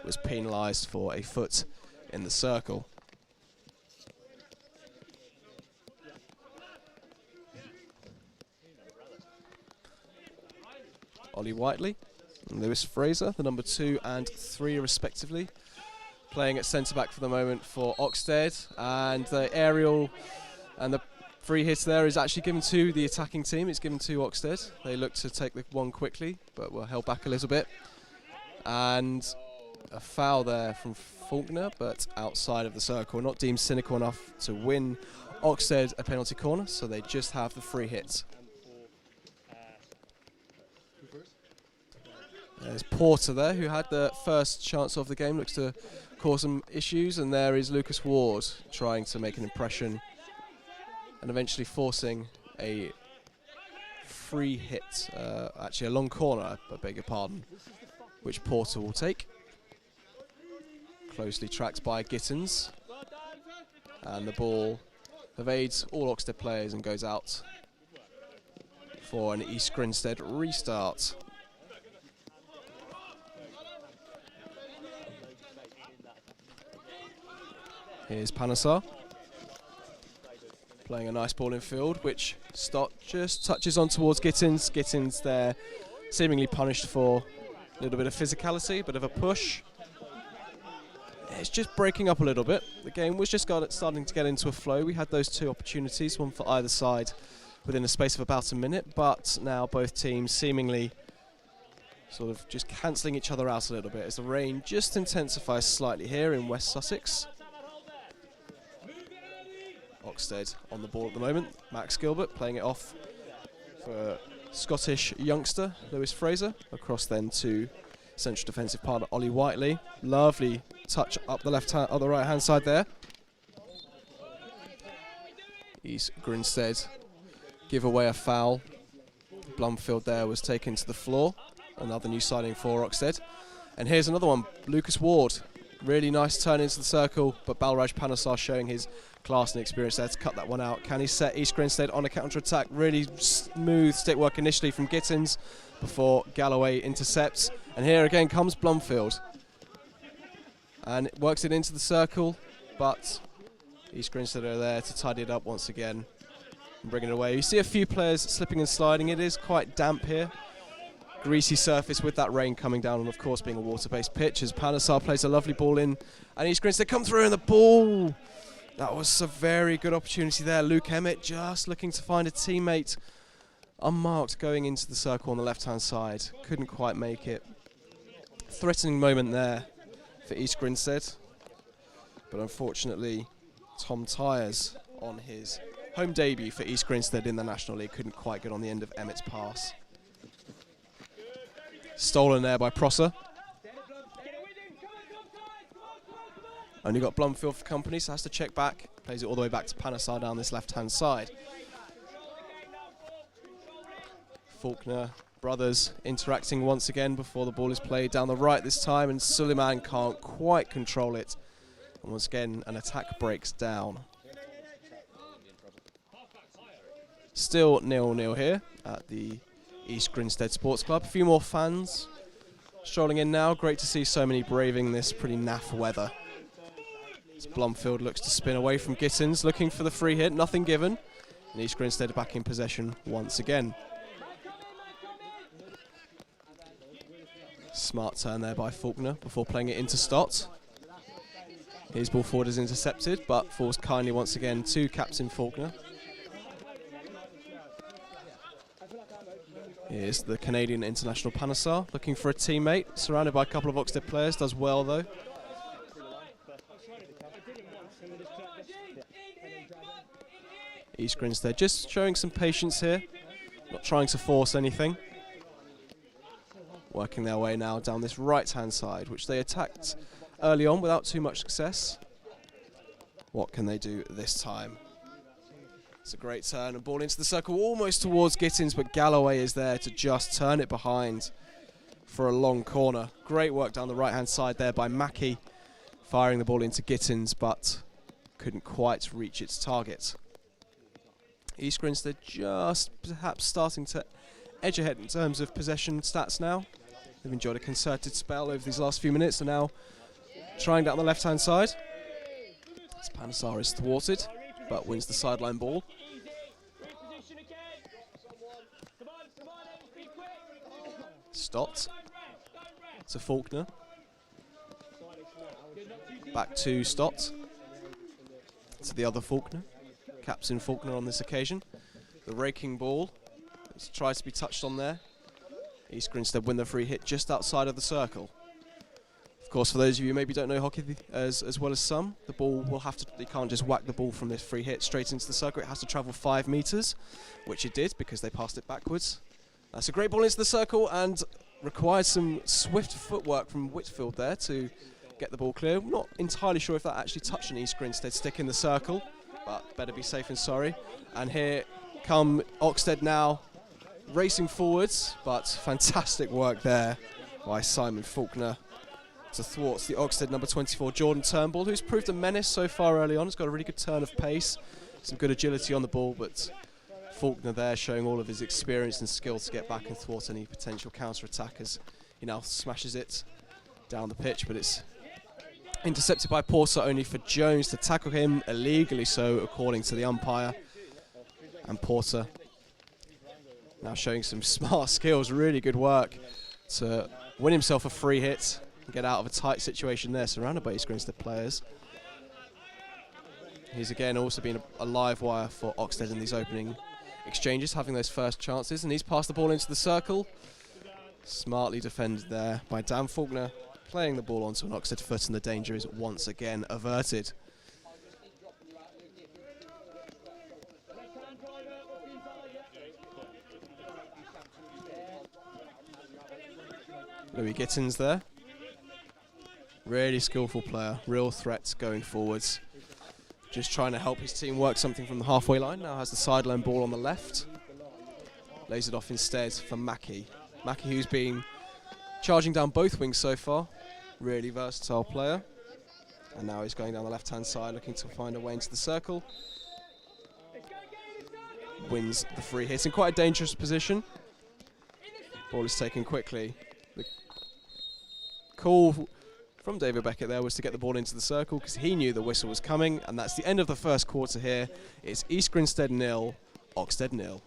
was penalised for a foot in the circle. Ollie Whiteley and Lewis Fraser, the number 2 and 3 respectively, playing at centre-back for the moment for Oxted, and the aerial and the free hit there is actually given to the attacking team. It's given to Oxted. They look to take the one quickly, but were held back a little bit. And a foul there from Faulkner, but outside of the circle. Not deemed cynical enough to win Oxted a penalty corner, so they just have the free hit. There's Porter there, who had the first chance of the game, looks to cause some issues, and there is Lucas Ward trying to make an impression and eventually forcing a free hit, actually a long corner, I beg your pardon, which Porter will take. Closely tracked by Gittins, and the ball evades all Oxted players and goes out for an East Grinstead restart. Here's Panesar, playing a nice ball in field, which Stott just touches on towards Gittins. Gittins there seemingly punished for a little bit of physicality, bit of a push. It's just breaking up a little bit. The game was just starting to get into a flow. We had those 2 opportunities, one for either side, within a space of about a minute, but now both teams seemingly sort of just cancelling each other out a little bit as the rain just intensifies slightly here in West Sussex. Oxted on the ball at the moment. Max Gilbert playing it off for Scottish youngster Lewis Fraser. Across then to central defensive partner Ollie Whiteley. Lovely touch up the the right hand side there. East Grinstead give away a foul. Blumfield there was taken to the floor. Another new signing for Oxted. And here's another one, Lucas Ward. Really nice turn into the circle, but Balraj Panesar showing his class and experience there to cut that one out. Can he set East Grinstead on a counter-attack? Really smooth stick work initially from Gittins before Galloway intercepts. And here again comes Blumfield. And it works it into the circle, but East Grinstead are there to tidy it up once again and bring it away. You see a few players slipping and sliding. It is quite damp here. Greasy surface with that rain coming down, and of course being a water-based pitch as Panesar plays a lovely ball in, and East Grinstead come through in the ball. That was a very good opportunity there. Luke Emmett just looking to find a teammate unmarked going into the circle on the left-hand side. Couldn't quite make it. Threatening moment there for East Grinstead, but unfortunately Tom Tyers on his home debut for East Grinstead in the National League couldn't quite get on the end of Emmett's pass. Stolen there by Prosser. Only got Blumfield for company, so has to check back. Plays it all the way back to Panesar down this left-hand side. Faulkner brothers interacting once again before the ball is played down the right this time, and Suleiman can't quite control it. And once again, an attack breaks down. Still 0-0 here at the East Grinstead Sports Club. A few more fans strolling in now. Great to see so many braving this pretty naff weather. As Blumfield looks to spin away from Gittins, looking for the free hit, nothing given. And East Grinstead back in possession once again. Smart turn there by Faulkner before playing it into Stott. His ball forward is intercepted, but falls kindly once again to Captain Faulkner. Here's the Canadian international Panesar looking for a teammate, surrounded by a couple of Oxted players, does well though. East Grinstead just showing some patience here, not trying to force anything. Working their way now down this right-hand side, which they attacked early on without too much success. What can they do this time? It's a great turn and ball into the circle, almost towards Gittins, but Galloway is there to just turn it behind for a long corner. Great work down the right-hand side there by Mackie, firing the ball into Gittins, but couldn't quite reach its target. East Grinstead just perhaps starting to edge ahead in terms of possession stats now. They've enjoyed a concerted spell over these last few minutes and now trying down the left-hand side. Panasar is thwarted, but wins the sideline ball. Stott to Faulkner. Back to Stott. To the other Faulkner. Captain Faulkner on this occasion. The raking ball. Let's try to be touched on there. East Grinstead win the free hit just outside of the circle. Of course, for those of you who maybe don't know hockey as well as some, the ball will have to, you can't just whack the ball from this free hit straight into the circle. It has to travel 5 metres, which it did because they passed it backwards. That's a great ball into the circle and required some swift footwork from Whitfield there to get the ball clear. Not entirely sure if that actually touched an East Grinstead stick in the circle, but better be safe than sorry. And here come Oxted now, racing forwards, but fantastic work there by Simon Faulkner to thwart the Oxted number 24 Jordan Turnbull, who's proved a menace so far early on. He's got a really good turn of pace, some good agility on the ball, but Faulkner there showing all of his experience and skill to get back and thwart any potential counter-attack as he now smashes it down the pitch, but it's intercepted by Porter, only for Jones to tackle him, illegally so according to the umpire. And Porter now showing some smart skills, really good work to win himself a free hit and get out of a tight situation there, surrounded by East Grinstead players. He's again also been a live wire for Oxted in these opening exchanges, having those first chances, and he's passed the ball into the circle. Smartly defended there by Dan Faulkner, playing the ball onto an Oxted foot, and the danger is once again averted. Louis Gittins there. Really skillful player, real threat going forwards. Just trying to help his team work something from the halfway line. Now has the sideline ball on the left. Lays it off instead for Mackie. Mackie, who's been charging down both wings so far. Really versatile player. And now he's going down the left-hand side, looking to find a way into the circle. Wins the free hit in quite a dangerous position. Ball is taken quickly. The call from David Beckett there was to get the ball into the circle because he knew the whistle was coming, and that's the end of the first quarter here. It's East Grinstead 0, Oxted 0.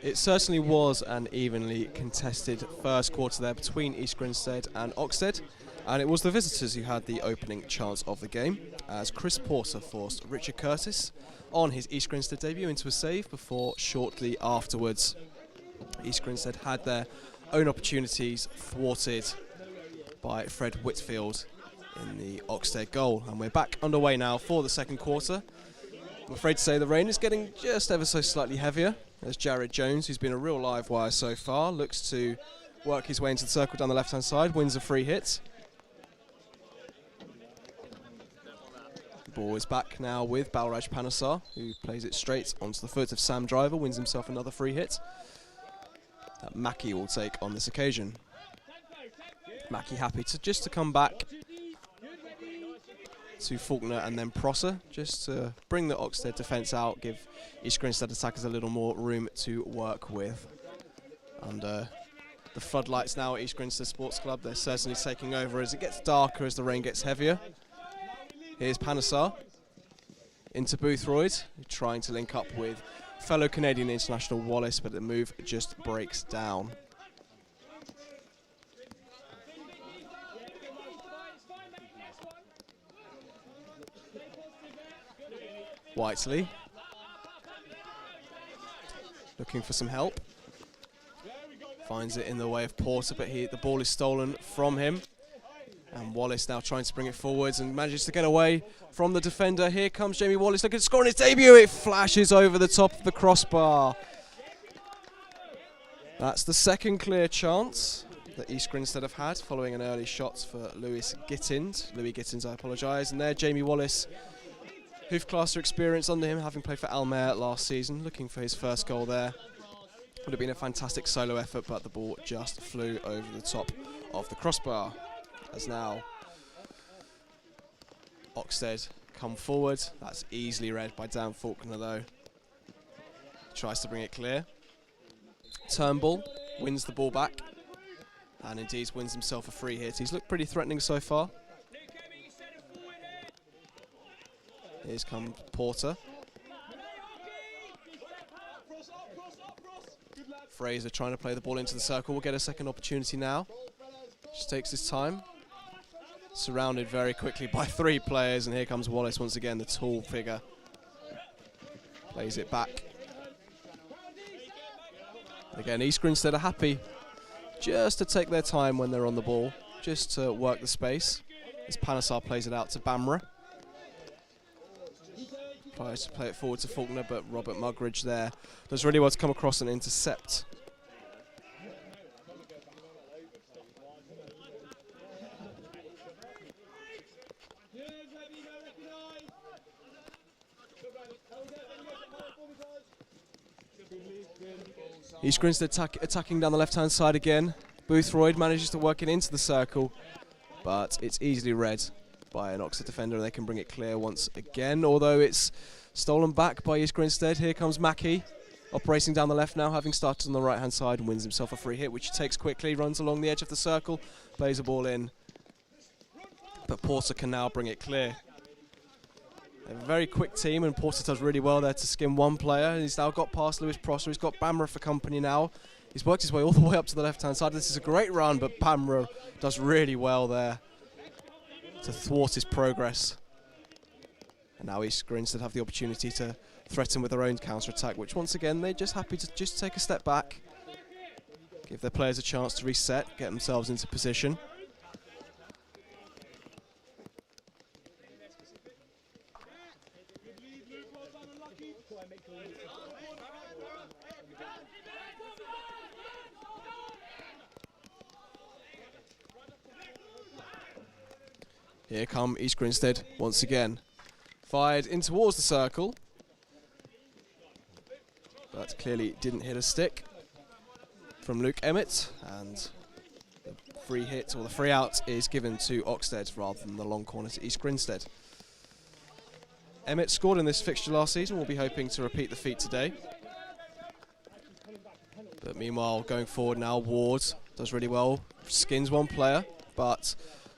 It certainly was an evenly contested first quarter there between East Grinstead and Oxted, and it was the visitors who had the opening chance of the game, as Chris Porter forced Richard Curtis on his East Grinstead debut into a save before shortly afterwards East Grinstead had their own opportunities thwarted by Fred Whitfield in the Oxted goal. And we're back underway now for the second quarter. I'm afraid to say the rain is getting just ever so slightly heavier, as Jared Jones, who's been a real live wire so far, looks to work his way into the circle down the left-hand side, wins a free hit. The ball is back now with Balraj Panasar, who plays it straight onto the foot of Sam Driver, wins himself another free hit that Mackie will take on this occasion. Mackie happy to come back to Faulkner and then Prosser, just to bring the Oxted defence out, give East Grinstead attackers a little more room to work with. Under the floodlights now at East Grinstead Sports Club, they're certainly taking over as it gets darker, as the rain gets heavier. Here's Panasar into Boothroyd, trying to link up with fellow Canadian international Wallace, but the move just breaks down. Whiteley looking for some help, finds it in the way of Porter, but the ball is stolen from him, and Wallace now trying to bring it forwards and manages to get away from the defender. Here comes Jamie Wallace looking to score on his debut. It flashes over the top of the crossbar. That's the second clear chance that East Grinstead have had following an early shot for Louis Gittins, I apologise. And there Jamie Wallace, Hoofclaster experience under him, having played for Almere last season, looking for his first goal there. Would have been a fantastic solo effort, but the ball just flew over the top of the crossbar. As now Oxted come forward. That's easily read by Dan Faulkner though. Tries to bring it clear. Turnbull wins the ball back and indeed wins himself a free hit. He's looked pretty threatening so far. Here's comes Porter. Fraser trying to play the ball into the circle. We'll get a second opportunity now. Just takes his time. Surrounded very quickly by three players, and here comes Wallace once again, the tall figure. Plays it back. Again, East Grinstead are happy just to take their time when they're on the ball, just to work the space. As Panasar plays it out to Bamra. Tries to play it forward to Faulkner, but Robert Mugridge there does really well to come across and intercept. East Grinstead attacking down the left-hand side again. Boothroyd manages to work it into the circle, but it's easily read by an Oxted defender, and they can bring it clear once again, although it's stolen back by East Grinstead. Here comes Mackie, operating down the left now, having started on the right-hand side, and wins himself a free hit, which he takes quickly, runs along the edge of the circle, plays a ball in, but Porter can now bring it clear. A very quick team, and Porter does really well there to skim one player. He's now got past Lewis Prosser. He's got Bamra for company now. He's worked his way all the way up to the left-hand side. This is a great run, but Bamra does really well there to thwart his progress. And now East Grinstead have the opportunity to threaten with their own counter-attack, which once again they're just happy to just take a step back, give their players a chance to reset, get themselves into position. Here come East Grinstead once again. Fired in towards the circle, but clearly didn't hit a stick from Luke Emmett, and the free hit, or the free out, is given to Oxted rather than the long corner to East Grinstead. Emmett scored in this fixture last season. We'll be hoping to repeat the feat today. But meanwhile, going forward now, Ward does really well, skins one player, but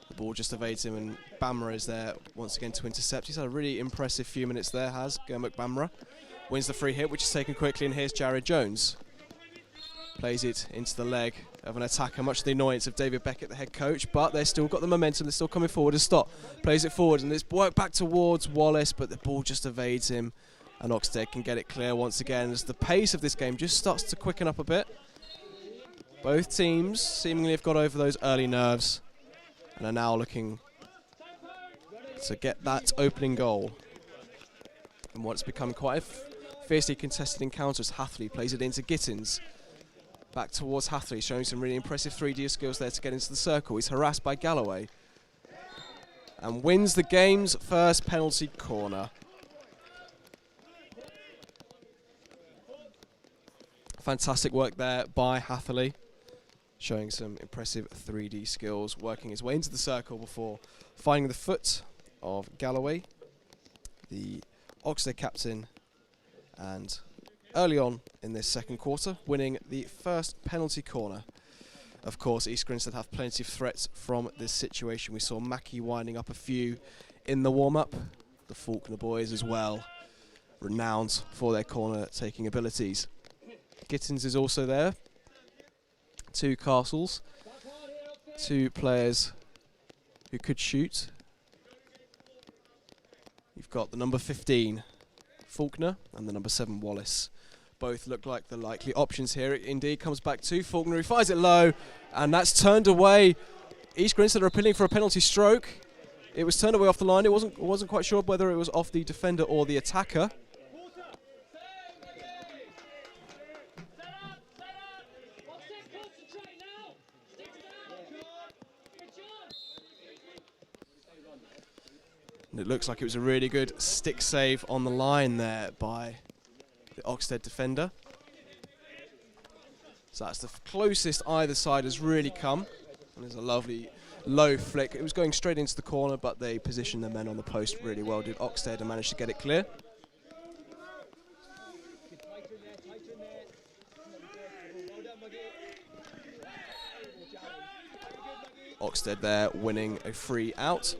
the ball just evades him, and Bamra is there once again to intercept. He's had a really impressive few minutes there, has Gurmuk Bamra. Wins the free hit, which is taken quickly, and here's Jared Jones. Plays it into the leg of an attacker, much to the annoyance of David Beckett, the head coach, but they've still got the momentum, they're still coming forward. As Stott plays it forward, and it's worked back towards Wallace, but the ball just evades him, and Oxted can get it clear once again as the pace of this game just starts to quicken up a bit. Both teams seemingly have got over those early nerves and are now looking to get that opening goal. And what's become quite a fiercely contested encounter as Hathley plays it into Gittins. Back towards Hathley, showing some really impressive 3D skills there to get into the circle. He's harassed by Galloway and wins the game's first penalty corner. Fantastic work there by Hathley, showing some impressive 3D skills, working his way into the circle before finding the foot of Galloway, the Oxted captain, and early on in this second quarter, winning the first penalty corner. Of course, East Grinstead have plenty of threats from this situation. We saw Mackie winding up a few in the warm-up. The Faulkner boys as well, renowned for their corner-taking abilities. Gittins is also there. 2 castles, 2 players who could shoot. You've got the number 15, Faulkner, and the number 7, Wallace. Both look like the likely options here. It indeed comes back to Faulkner, who fires it low, and that's turned away. East Grinstead are appealing for a penalty stroke. It was turned away off the line. It wasn't quite sure whether it was off the defender or the attacker. And it looks like it was a really good stick save on the line there by the Oxted defender. So that's the closest either side has really come. And there's a lovely low flick. It was going straight into the corner, but they positioned their men on the post really well, did Oxted, and managed to get it clear. Oxted there winning a free out.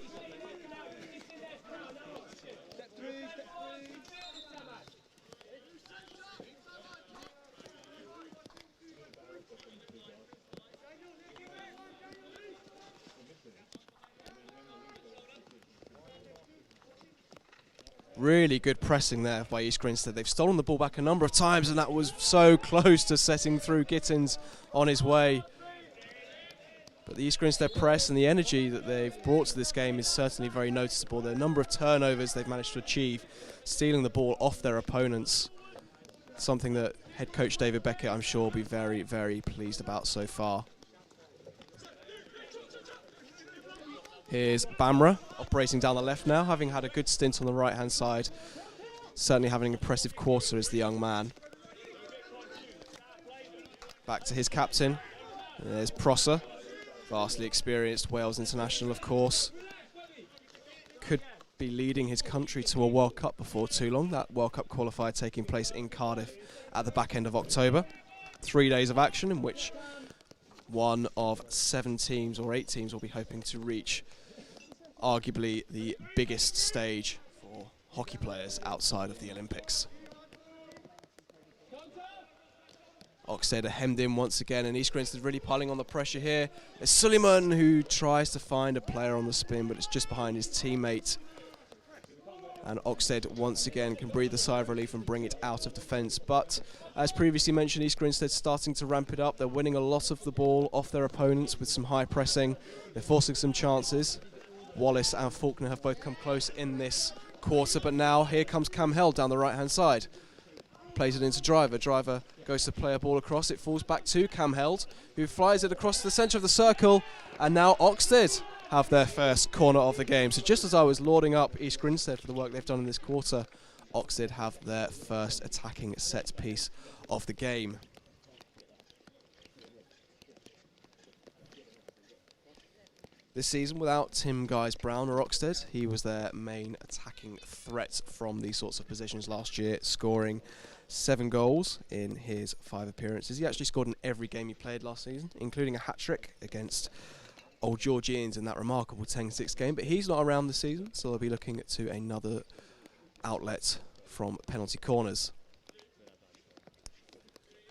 Really good pressing there by East Grinstead. They've stolen the ball back a number of times, and that was so close to setting through Gittins on his way. But the East Grinstead press and the energy that they've brought to this game is certainly very noticeable. The number of turnovers they've managed to achieve, stealing the ball off their opponents, something that head coach David Beckett, I'm sure, will be very, very pleased about so far. Here's Bamra operating down the left now, having had a good stint on the right-hand side. Certainly having an impressive quarter as the young man. Back to his captain. And there's Prosser, vastly experienced Wales international, of course. Could be leading his country to a World Cup before too long. That World Cup qualifier taking place in Cardiff at the back end of October. 3 days of action in which one of 7 teams or 8 teams will be hoping to reach arguably the biggest stage for hockey players outside of the Olympics. Oxted are hemmed in once again, and East Grinstead really piling on the pressure here. It's Suleiman who tries to find a player on the spin, but it's just behind his teammate. And Oxted once again can breathe a sigh of relief and bring it out of defence. But as previously mentioned, East Grinstead starting to ramp it up. They're winning a lot of the ball off their opponents with some high pressing. They're forcing some chances. Wallace and Faulkner have both come close in this quarter, but now here comes Cam Held down the right-hand side. Plays it into Driver. Driver goes to play a ball across. It falls back to Cam Held, who flies it across the centre of the circle. And now Oxted have their first corner of the game. So just as I was lauding up East Grinstead for the work they've done in this quarter, Oxted have their first attacking set piece of the game. This season, without Tim Guys-Brown or Oxted, he was their main attacking threat from these sorts of positions last year, scoring 7 goals in his 5 appearances. He actually scored in every game he played last season, including a hat-trick against Old Georgians in that remarkable 10-6 game, but he's not around this season, so they'll be looking to another outlet from penalty corners.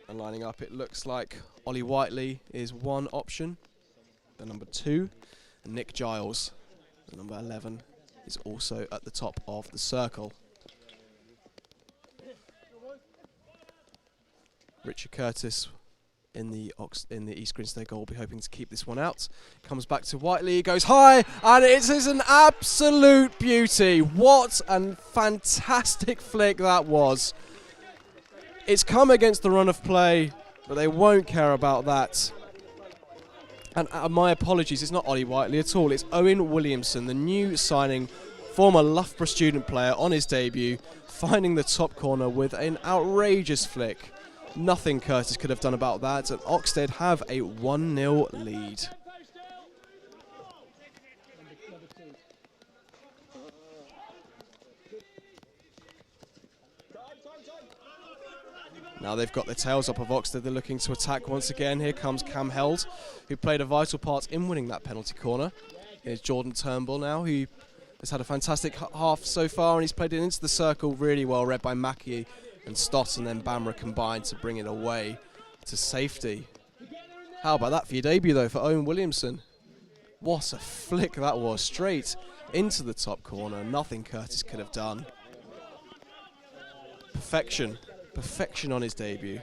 And lining up, it looks like Ollie Whiteley is one option, the number 2, and Nick Giles, the number 11, is also at the top of the circle. Richard Curtis in the East Grinstead goal will be hoping to keep this one out. Comes back to Whiteley, he goes high, and it is an absolute beauty. What a fantastic flick that was. It's come against the run of play, but they won't care about that. And my apologies, it's not Ollie Whiteley at all. It's Owen Williamson, the new signing, former Loughborough student player on his debut, finding the top corner with an outrageous flick. Nothing Curtis could have done about that, and Oxted have a 1-0 lead. Now they've got their tails up of Oxted, they're looking to attack once again. Here comes Cam Held, who played a vital part in winning that penalty corner. Here's Jordan Turnbull now, who has had a fantastic half so far, and he's played it into the circle really well, read by Mackie and Stott, and then Bamra combined to bring it away to safety. How about that for your debut though for Owen Williamson? What a flick that was, straight into the top corner. Nothing Curtis could have done. Perfection. Perfection on his debut.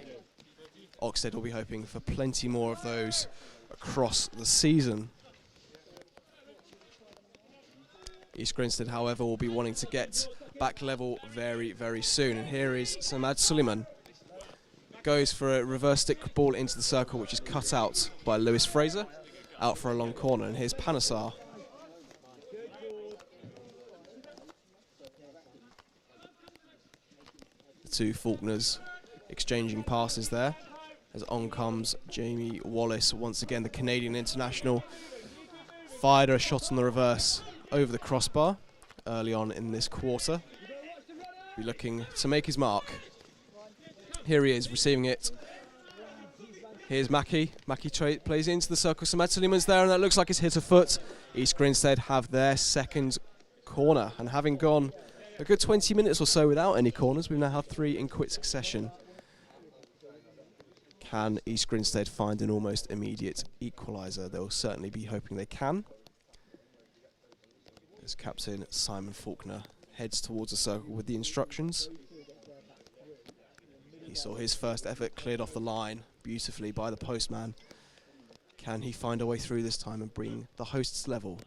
Oxted will be hoping for plenty more of those across the season. East Grinstead, however, will be wanting to get back level very, very soon. And here is Samad Suleiman. Goes for a reverse stick ball into the circle, which is cut out by Lewis Fraser. Out for a long corner. And here's Panasar. The two Faulkners exchanging passes there. As on comes Jamie Wallace, once again the Canadian international. Fired a shot on the reverse over the crossbar early on in this quarter. Be looking to make his mark. Here he is, receiving it. Here's Mackie. Mackie plays into the circle. Samad Suleiman's there, and that looks like it's hit a foot. East Grinstead have their second corner, and having gone a good 20 minutes or so without any corners, we've now had 3 in quick succession. Can East Grinstead find an almost immediate equaliser? They'll certainly be hoping they can. As captain Simon Faulkner heads towards the circle with the instructions. He saw his first effort cleared off the line beautifully by the postman. Can he find a way through this time and bring the hosts level?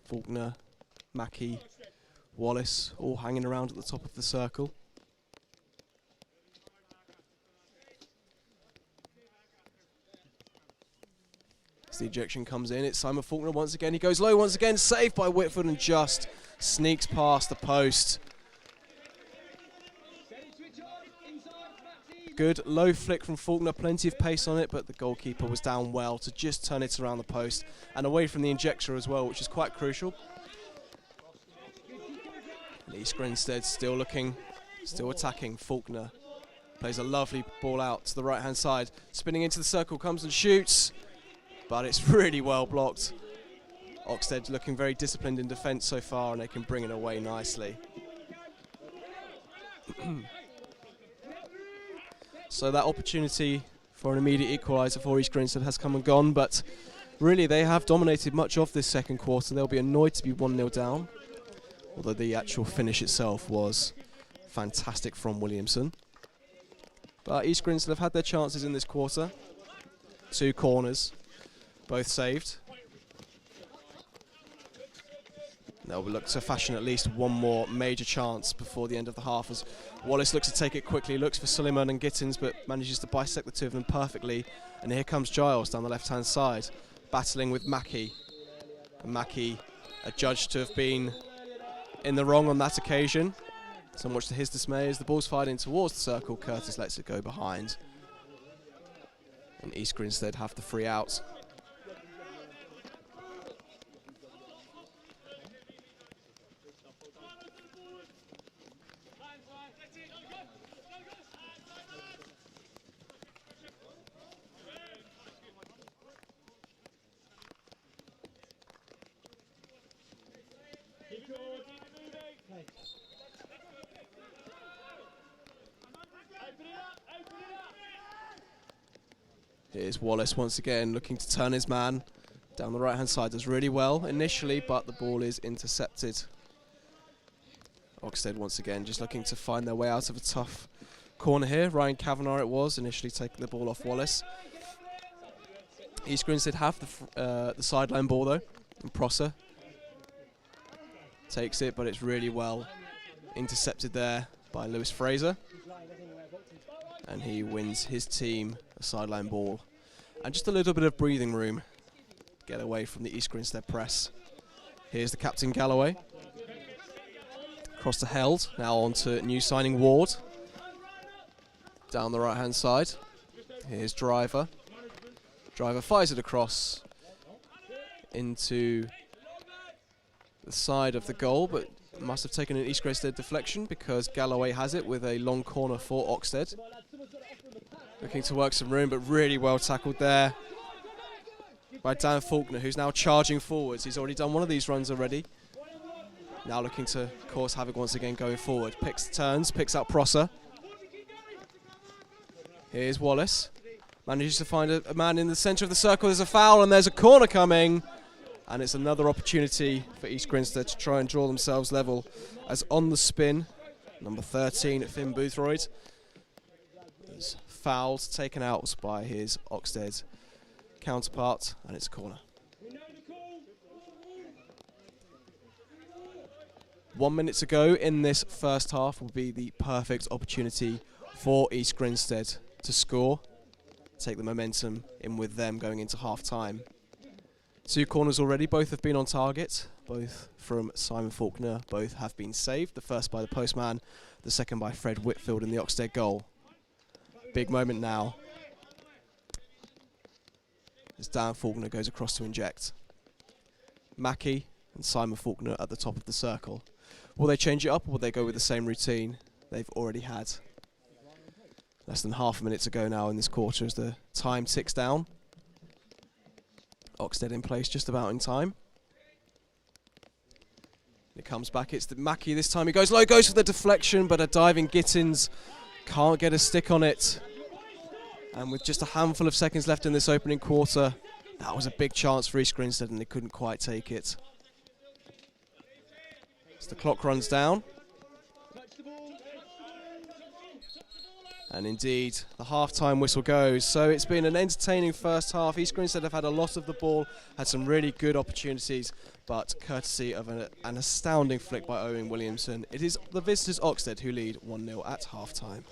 Faulkner, Mackie, Wallace, all hanging around at the top of the circle. As the ejection comes in, it's Simon Faulkner once again. He goes low once again, saved by Whitford, and just sneaks past the post. Good low flick from Faulkner, plenty of pace on it, but the goalkeeper was down well to just turn it around the post and away from the injector as well, which is quite crucial. East Grinstead still looking, still attacking. Faulkner plays a lovely ball out to the right hand side, spinning into the circle, comes and shoots, but it's really well blocked. Oxted looking very disciplined in defence so far, and they can bring it away nicely. So that opportunity for an immediate equaliser for East Grinstead has come and gone, but really they have dominated much of this second quarter. They'll be annoyed to be 1-0 down, although the actual finish itself was fantastic from Williamson. But East Grinstead have had their chances in this quarter. 2 corners, both saved. They'll look to fashion at least one more major chance before the end of the half, as Wallace looks to take it quickly, looks for Suleiman and Gittins, but manages to bisect the two of them perfectly. And here comes Giles down the left-hand side, battling with Mackie. And Mackie, adjudged to have been in the wrong on that occasion. So much to his dismay, as the ball's fired in towards the circle, Curtis lets it go behind. And East Grinstead have the free out. Here's Wallace once again looking to turn his man down the right hand side. Does really well initially, but the ball is intercepted. Oxted once again just looking to find their way out of a tough corner here. Ryan Kavanagh it was initially taking the ball off Wallace. East Grinstead have the sideline ball though, and Prosser takes it, but it's really well intercepted there by Lewis Fraser, and he wins his team a sideline ball and just a little bit of breathing room, get away from the East Grinstead press. Here's the captain Galloway, across to Held, now on to new signing Ward, down the right hand side. Here's Driver. Driver fires it across into the side of the goal, but must have taken an East Grinstead deflection because Galloway has it with a long corner for Oxted. Looking to work some room, but really well tackled there by Dan Faulkner, who's now charging forwards. He's already done one of these runs already. Now looking to cause havoc once again going forward. Turns, picks out Prosser. Here's Wallace. Manages to find a man in the centre of the circle. There's a foul and there's a corner coming. And it's another opportunity for East Grinstead to try and draw themselves level. As on the spin, number 13, Finn Boothroyd, is fouled, taken out by his Oxted counterpart, and it's a corner. 1 minute to go in this first half will be the perfect opportunity for East Grinstead to score, take the momentum in with them going into half-time. 2 corners already, both have been on target, both from Simon Faulkner, both have been saved, the first by the postman, the second by Fred Whitfield in the Oxted goal. Big moment now as Dan Faulkner goes across to inject. Mackie and Simon Faulkner at the top of the circle. Will they change it up or will they go with the same routine they've already had? Less than half a minute to go now in this quarter as the time ticks down. Oxted in place just about in time. It comes back, it's the Mackie this time. He goes low, goes for the deflection, but a diving Gittins can't get a stick on it. And with just a handful of seconds left in this opening quarter, that was a big chance for East Grinstead and they couldn't quite take it. As the clock runs down. And indeed, the half-time whistle goes. So it's been an entertaining first half. East Grinstead have had a lot of the ball, had some really good opportunities, but courtesy of an astounding flick by Owen Williamson, it is the visitors Oxted who lead 1-0 at half-time.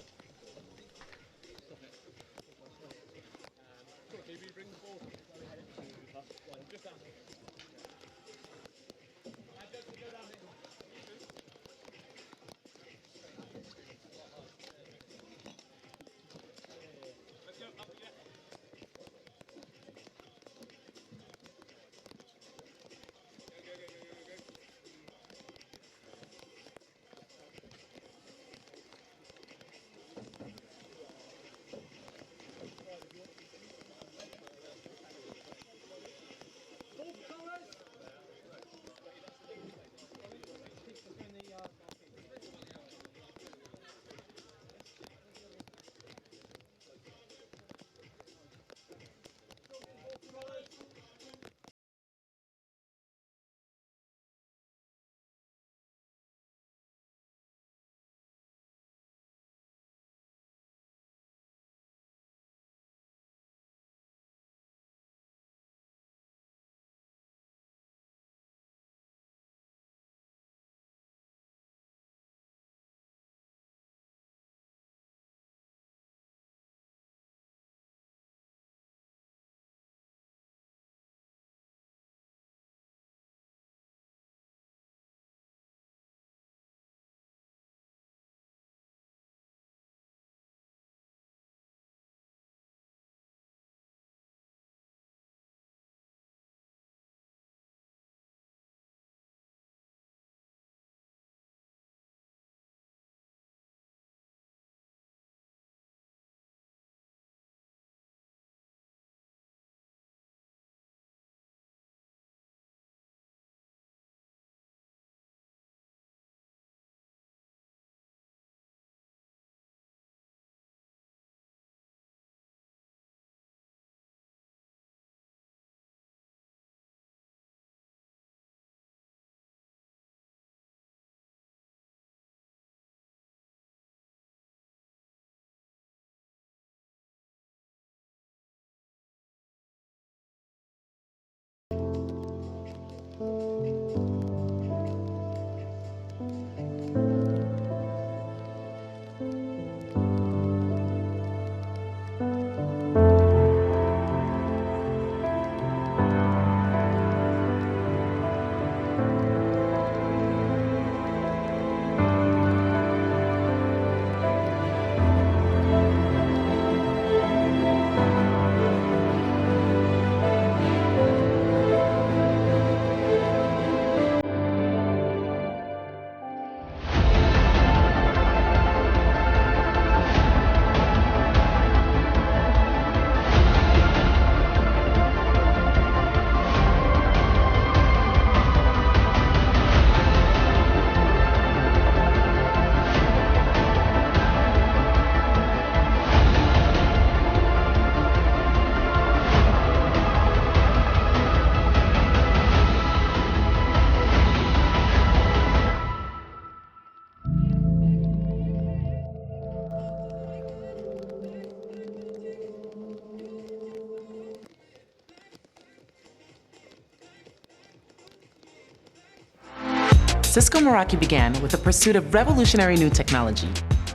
Cisco Meraki began with the pursuit of revolutionary new technology,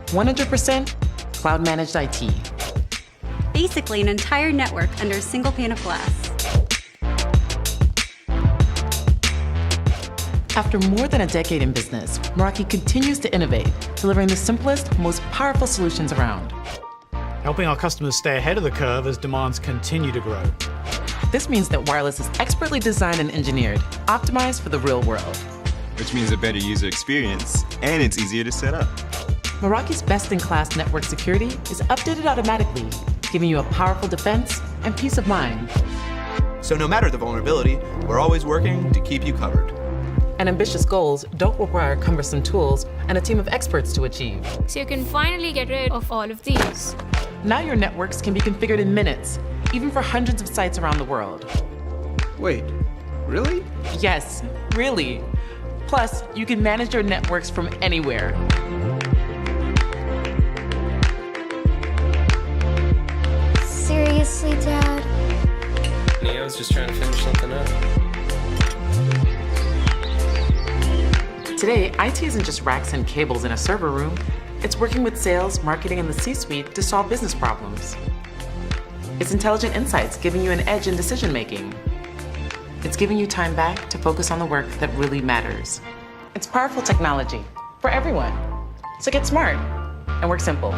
100% cloud-managed IT. Basically an entire network under a single pane of glass. After more than a decade in business, Meraki continues to innovate, delivering the simplest, most powerful solutions around. Helping our customers stay ahead of the curve as demands continue to grow. This means that wireless is expertly designed and engineered, optimized for the real world. Which means a better user experience, and it's easier to set up. Meraki's best-in-class network security is updated automatically, giving you a powerful defense and peace of mind. So no matter the vulnerability, we're always working to keep you covered. And ambitious goals don't require cumbersome tools and a team of experts to achieve. So you can finally get rid of all of these. Now your networks can be configured in minutes, even for hundreds of sites around the world. Wait, really? Yes, really. Plus, you can manage your networks from anywhere. Seriously, Dad? I was just trying to finish something up. Today, IT isn't just racks and cables in a server room. It's working with sales, marketing, and the C-suite to solve business problems. It's intelligent insights giving you an edge in decision-making. It's giving you time back to focus on the work that really matters. It's powerful technology for everyone. So get smart and work simple.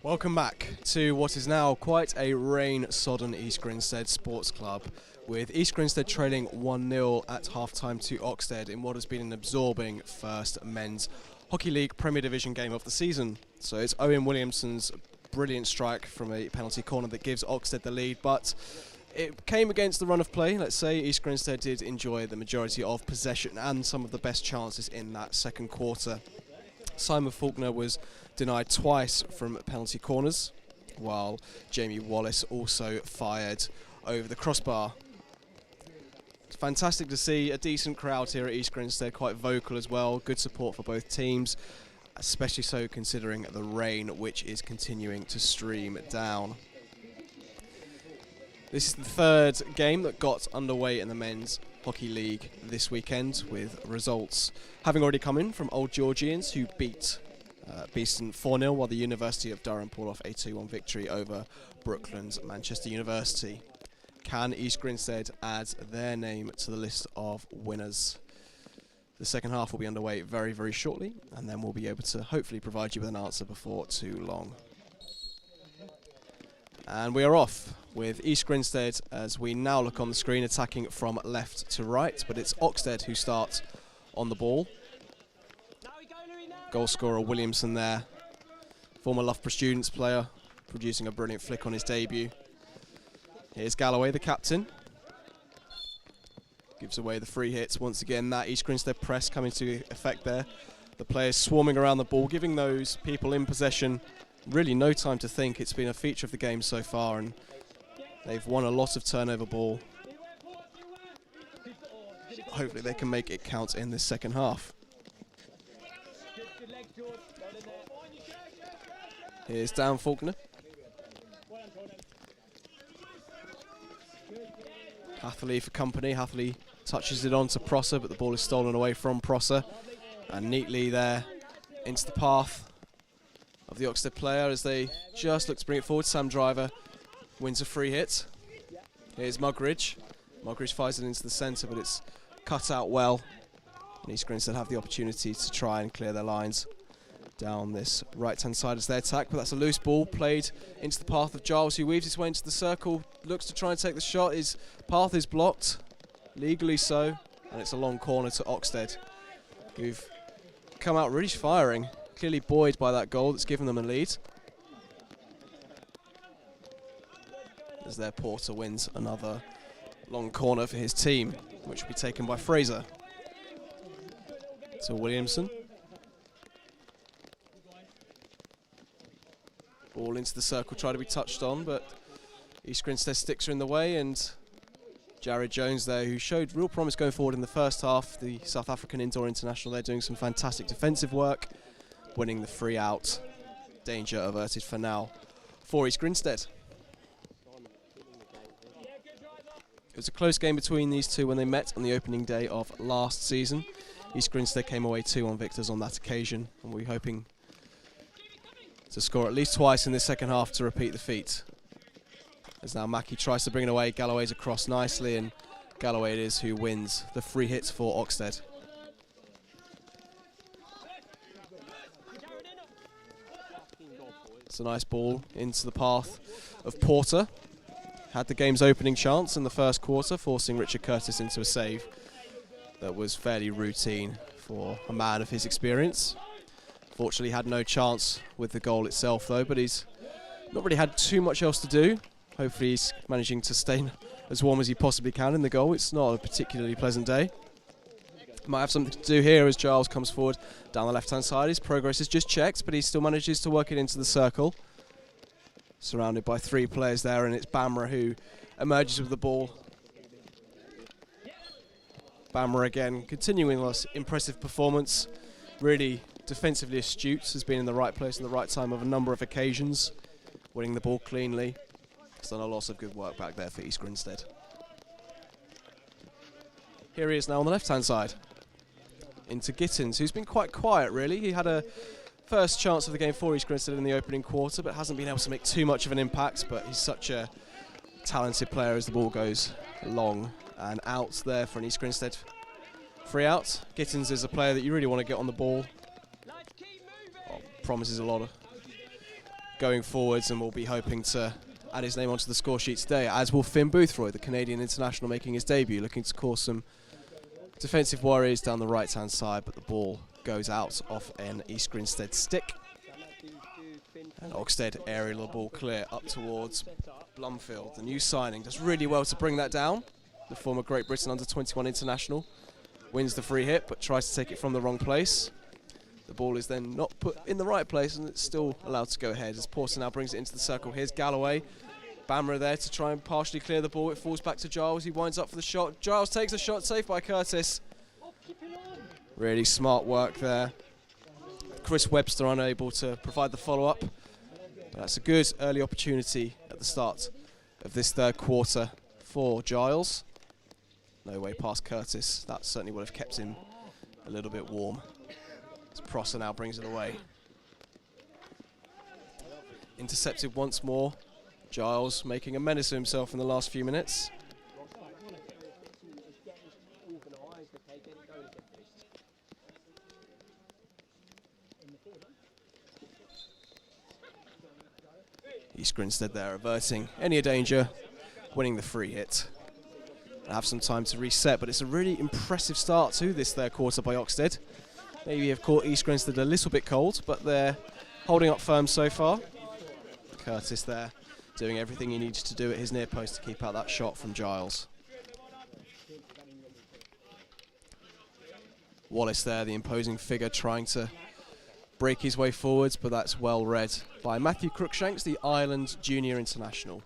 Welcome back to what is now quite a rain-sodden East Grinstead Sports Club, with East Grinstead trailing 1-0 at half-time to Oxted in what has been an absorbing first men's Hockey League Premier Division game of the season. So it's Owen Williamson's brilliant strike from a penalty corner that gives Oxted the lead, but it came against the run of play. Let's say East Grinstead did enjoy the majority of possession and some of the best chances in that second quarter. Simon Faulkner was denied twice from penalty corners, while Jamie Wallace also fired over the crossbar. It's fantastic to see a decent crowd here at East Grinstead, quite vocal as well, good support for both teams, especially so considering the rain which is continuing to stream down. This is the third game that got underway in the Men's Hockey League this weekend, with results having already come in from Old Georgians, who beat Beeston 4-0, while the University of Durham pulled off a 2-1 victory over Brooklands Manchester University. Can East Grinstead add their name to the list of winners? The second half will be underway very, very shortly, and then we'll be able to hopefully provide you with an answer before too long. And we are off with East Grinstead as we now look on the screen, attacking from left to right, but it's Oxted who start on the ball. Goal scorer Williamson there, former Loughborough Students player, producing a brilliant flick on his debut. Here's Galloway, the captain. Gives away the free hits. Once again, that East Grinstead press coming to effect there. The players swarming around the ball, giving those people in possession really no time to think. It's been a feature of the game so far, and they've won a lot of turnover ball. Hopefully they can make it count in this second half. Here's Dan Faulkner. Hatherley for company. Hatherley touches it on to Prosser, but the ball is stolen away from Prosser. And neatly there into the path of the Oxted player as they just look to bring it forward. Sam Driver wins a free hit. Here's Mugridge. Mugridge fires it into the centre, but it's cut out well. And East Grinstead have the opportunity to try and clear their lines down this right-hand side as they attack, but that's a loose ball played into the path of Giles, who weaves his way into the circle, looks to try and take the shot. His path is blocked, legally so, and it's a long corner to Oxted, who've come out really firing, clearly buoyed by that goal that's given them a lead. As their Porter wins another long corner for his team, which will be taken by Fraser. To Williamson. Ball into the circle, try to be touched on, but East Grinstead sticks are in the way, and Jared Jones there, who showed real promise going forward in the first half, the South African indoor international, they're doing some fantastic defensive work, winning the free out. Danger averted for now for East Grinstead. It was a close game between these two when they met on the opening day of last season. East Grinstead came away 2-1 victors on that occasion, and we're hoping to score at least twice in this second half to repeat the feat. As now Mackie tries to bring it away, Galloway's across nicely, and Galloway it is who wins the free hit for Oxted. It's a nice ball into the path of Porter. Had the game's opening chance in the first quarter, forcing Richard Curtis into a save that was fairly routine for a man of his experience. Fortunately had no chance with the goal itself though, but he's not really had too much else to do. Hopefully he's managing to stay as warm as he possibly can in the goal. It's not a particularly pleasant day. Might have something to do here as Giles comes forward down the left-hand side. His progress is just checked, but he still manages to work it into the circle. Surrounded by three players there, and it's Bamra who emerges with the ball. Bamra again, continuing this impressive performance. Really defensively astute, has been in the right place at the right time of a number of occasions, winning the ball cleanly. He's done a lot of good work back there for East Grinstead. Here he is now on the left-hand side, into Gittins, who's been quite quiet really. He had a first chance of the game for East Grinstead in the opening quarter, but hasn't been able to make too much of an impact, but he's such a talented player as the ball goes long and out there for an East Grinstead free out. Gittins is a player that you really want to get on the ball. Promises a lot of going forwards and will be hoping to add his name onto the score sheet today, as will Finn Boothroyd, the Canadian international making his debut, looking to cause some defensive worries down the right-hand side, but the ball goes out off an East Grinstead stick. And Oxted aerial the ball clear up towards Blumfield. The new signing does really well to bring that down. The former Great Britain under-21 international wins the free hit, but tries to take it from the wrong place. The ball is then not put in the right place, and it's still allowed to go ahead as Porter now brings it into the circle. Here's Galloway. Bamra there to try and partially clear the ball. It falls back to Giles. He winds up for the shot. Giles takes a shot, saved by Curtis. Really smart work there. Chris Webster unable to provide the follow-up. But that's a good early opportunity at the start of this third quarter for Giles. No way past Curtis. That certainly would have kept him a little bit warm. As Prosser now brings it away. Intercepted once more. Giles making a menace of himself in the last few minutes. East Grinstead there averting any danger, winning the free hit. Have some time to reset, but it's a really impressive start to this third quarter by Oxted. Maybe have caught East Grinstead a little bit cold, but they're holding up firm so far. Curtis there doing everything he needs to do at his near post to keep out that shot from Giles. Wallace there, the imposing figure, trying to break his way forwards, but that's well read by Matthew Crookshanks, the Ireland junior international,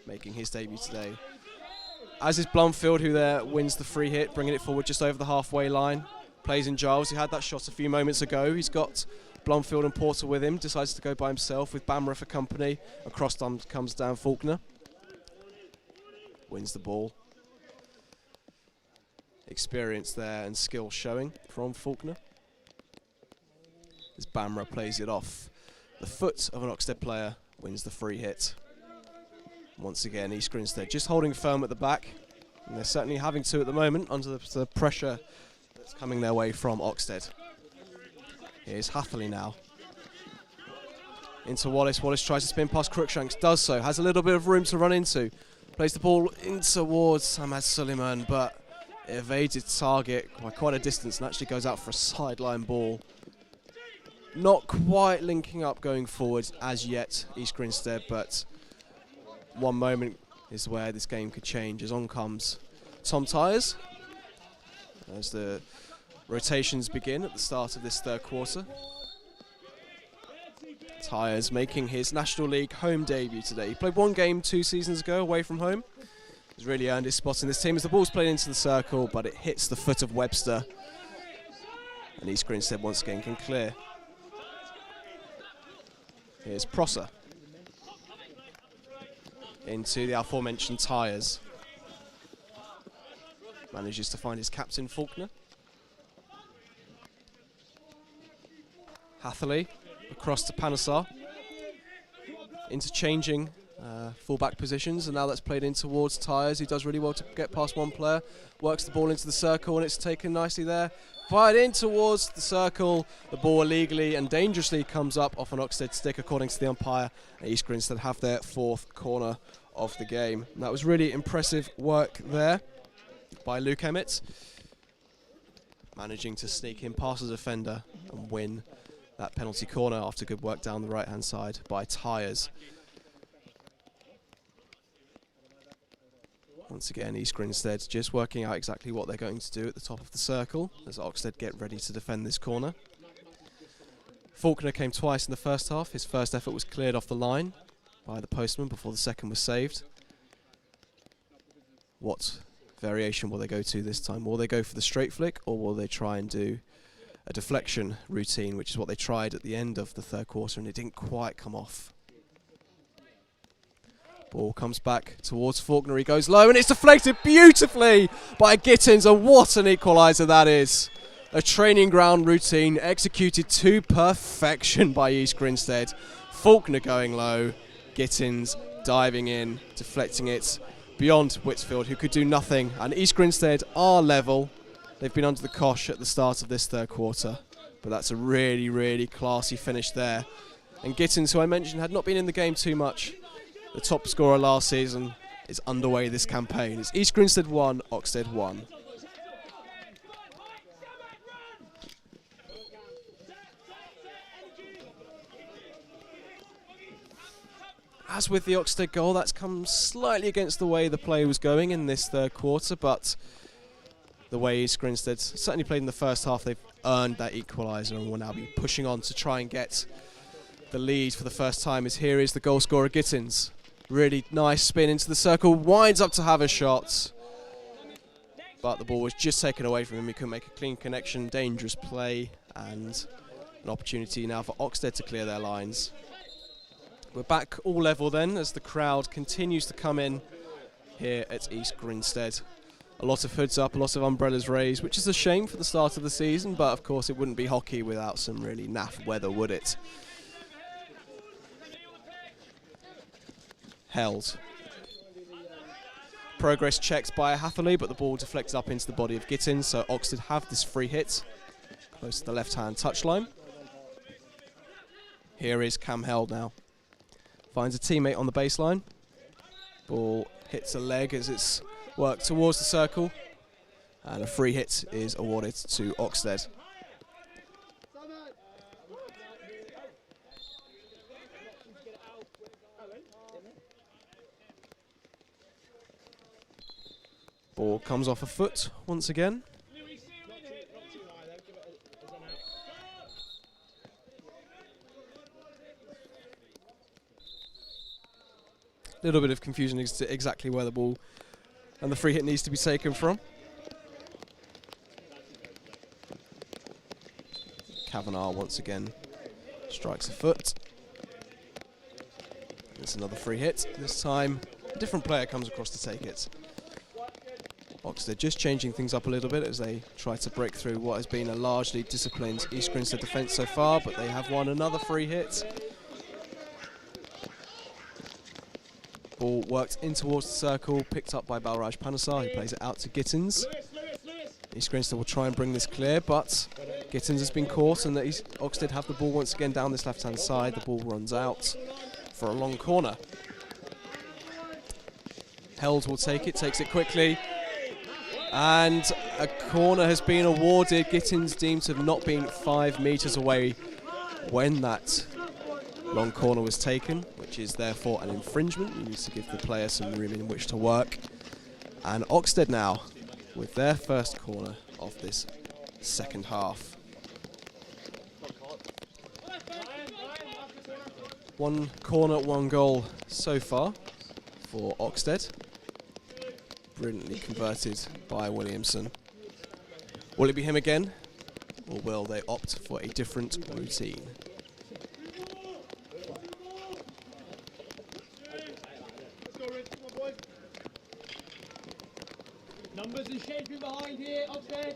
making his debut today. As is Blumfield, who there wins the free hit, bringing it forward just over the halfway line. Plays in Giles, he had that shot a few moments ago. He's got Blumfield and Porter with him, decides to go by himself with Bamra for company. Across comes down Faulkner. Wins the ball. Experience there and skill showing from Faulkner. As Bamra plays it off the foot of an Oxted player, wins the free hit. Once again, East Grinstead just holding firm at the back. And they're certainly having to at the moment under the pressure that's coming their way from Oxted. Here's Hatherley now. Into Wallace. Wallace tries to spin past Crookshanks, does so, has a little bit of room to run into. Plays the ball in towards Ahmad Suleiman, but it evades its target by quite a distance and actually goes out for a sideline ball. Not quite linking up going forward as yet, East Grinstead, but one moment is where this game could change as on comes Tom Tyers as the rotations begin at the start of this third quarter. Tyers making his National League home debut today. He played one game 2 seasons ago away from home. He's really earned his spot in this team as the ball's played into the circle, but it hits the foot of Webster. And East Grinstead once again can clear. Here's Prosser. Into the aforementioned Tyers. Manages to find his captain, Faulkner. Hatherley across to Panesar. Interchanging full-back positions, and now that's played in towards Tyers. He does really well to get past one player. Works the ball into the circle, and it's taken nicely there. Fired in towards the circle. The ball illegally and dangerously comes up off an Oxted stick, according to the umpire. East Grinstead have their 4th corner of the game. And that was really impressive work there by Luke Emmett, managing to sneak in past the defender and win that penalty corner after good work down the right-hand side by Tyers. Once again, East Grinstead just working out exactly what they're going to do at the top of the circle as Oxted get ready to defend this corner. Faulkner came twice in the first half. His first effort was cleared off the line by the postman before the second was saved. What variation will they go to this time? Will they go for the straight flick, or will they try and do a deflection routine, which is what they tried at the end of the third quarter, and it didn't quite come off. Ball comes back towards Faulkner. He goes low, and it's deflected beautifully by Gittins. And what an equaliser that is. A training ground routine executed to perfection by East Grinstead. Faulkner going low. Gittins diving in, deflecting it beyond Whitfield, who could do nothing. And East Grinstead are level. They've been under the cosh at the start of this third quarter. But that's a really, really classy finish there. And Gittins, who I mentioned had not been in the game too much, the top scorer last season, is underway this campaign. It's East Grinstead 1, Oxted 1. As with the Oxted goal, that's come slightly against the way the play was going in this third quarter, but the way East Grinstead certainly played in the first half, they've earned that equaliser and will now be pushing on to try and get the lead for the first time. As here is the goal scorer Gittins. Really nice spin into the circle, winds up to have a shot, but the ball was just taken away from him. He couldn't make a clean connection. Dangerous play and an opportunity now for Oxted to clear their lines. We're back all level then as the crowd continues to come in here at East Grinstead. A lot of hoods up, a lot of umbrellas raised, which is a shame for the start of the season, but of course it wouldn't be hockey without some really naff weather, would it? Held. Progress checked by Hatherley, but the ball deflected up into the body of Gittins, so Oxted have this free hit close to the left-hand touchline. Here is Cam Held now. Finds a teammate on the baseline. Ball hits a leg as it's worked towards the circle. And a free hit is awarded to Oxted. Ball comes off a foot once again. Little bit of confusion as to exactly where the ball and the free hit needs to be taken from. Kavanagh once again strikes a foot. It's another free hit. This time a different player comes across to take it. Oxted just changing things up a little bit as they try to break through what has been a largely disciplined East Grinstead defence so far, but they have won another free hit. Ball worked in towards the circle, picked up by Balraj Panasar, who plays it out to Gittins. East Grinstead will try and bring this clear, but Gittins has been caught, and Oxted have the ball once again down this left-hand side. The ball runs out for a long corner. Held will take it, takes it quickly, and a corner has been awarded. Gittins deemed to have not been 5 metres away when that long corner was taken, which is therefore an infringement. You need to give the player some room in which to work. And Oxted now with their first corner of this second half. One corner, one goal so far for Oxted. Brilliantly converted by Williamson. Will it be him again, or will they opt for a different routine? Numbers and shaping behind here, Oxted.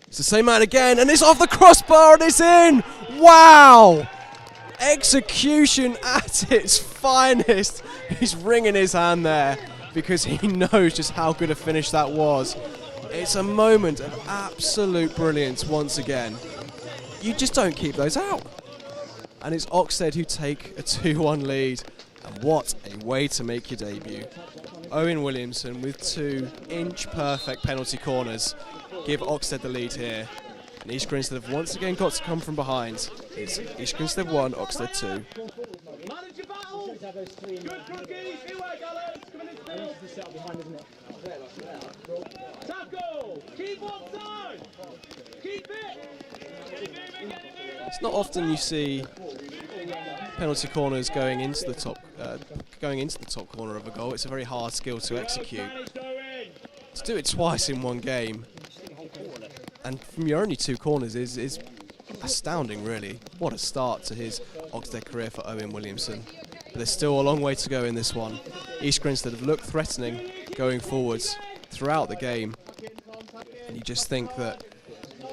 It's the same man again, and it's off the crossbar and it's in! Wow! Execution at its finest. He's wringing his hand there because he knows just how good a finish that was. It's a moment of absolute brilliance once again. You just don't keep those out. And it's Oxted who take a 2-1 lead. And what a way to make your debut. Owen Williamson with 2 inch-perfect penalty corners give Oxted the lead here. And East Grinstead have once again got to come from behind. It's East Grinstead 1, Oxted 2. Manage your battle. Good cookies. Anyway, Galloway. Come in. Tackle. Keep offside. Keep it. It's not often you see penalty corners going into the top corner of a goal. It's a very hard skill to execute. To do it twice in one game, and from your only 2 corners, is astounding, really. What a start to his Oxted career for Owen Williamson. But there's still a long way to go in this one. East Grinstead have looked threatening going forwards throughout the game, and you just think that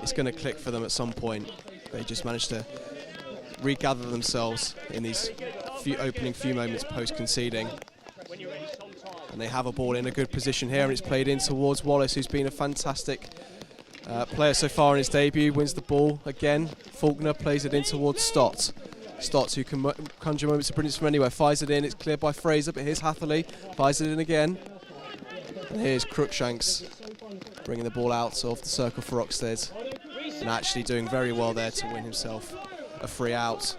it's going to click for them at some point. They just managed to regather themselves in these opening few moments post-conceding. And they have a ball in a good position here, and it's played in towards Wallace, who's been a fantastic player so far in his debut. Wins the ball again. Faulkner plays it in towards Stott. Stott, who can conjure moments of brilliance from anywhere, fires it in. It's cleared by Fraser, but here's Hatherley. Fires it in again. And here's Crookshanks bringing the ball out of the circle for Oxted, and actually doing very well there to win himself a free out.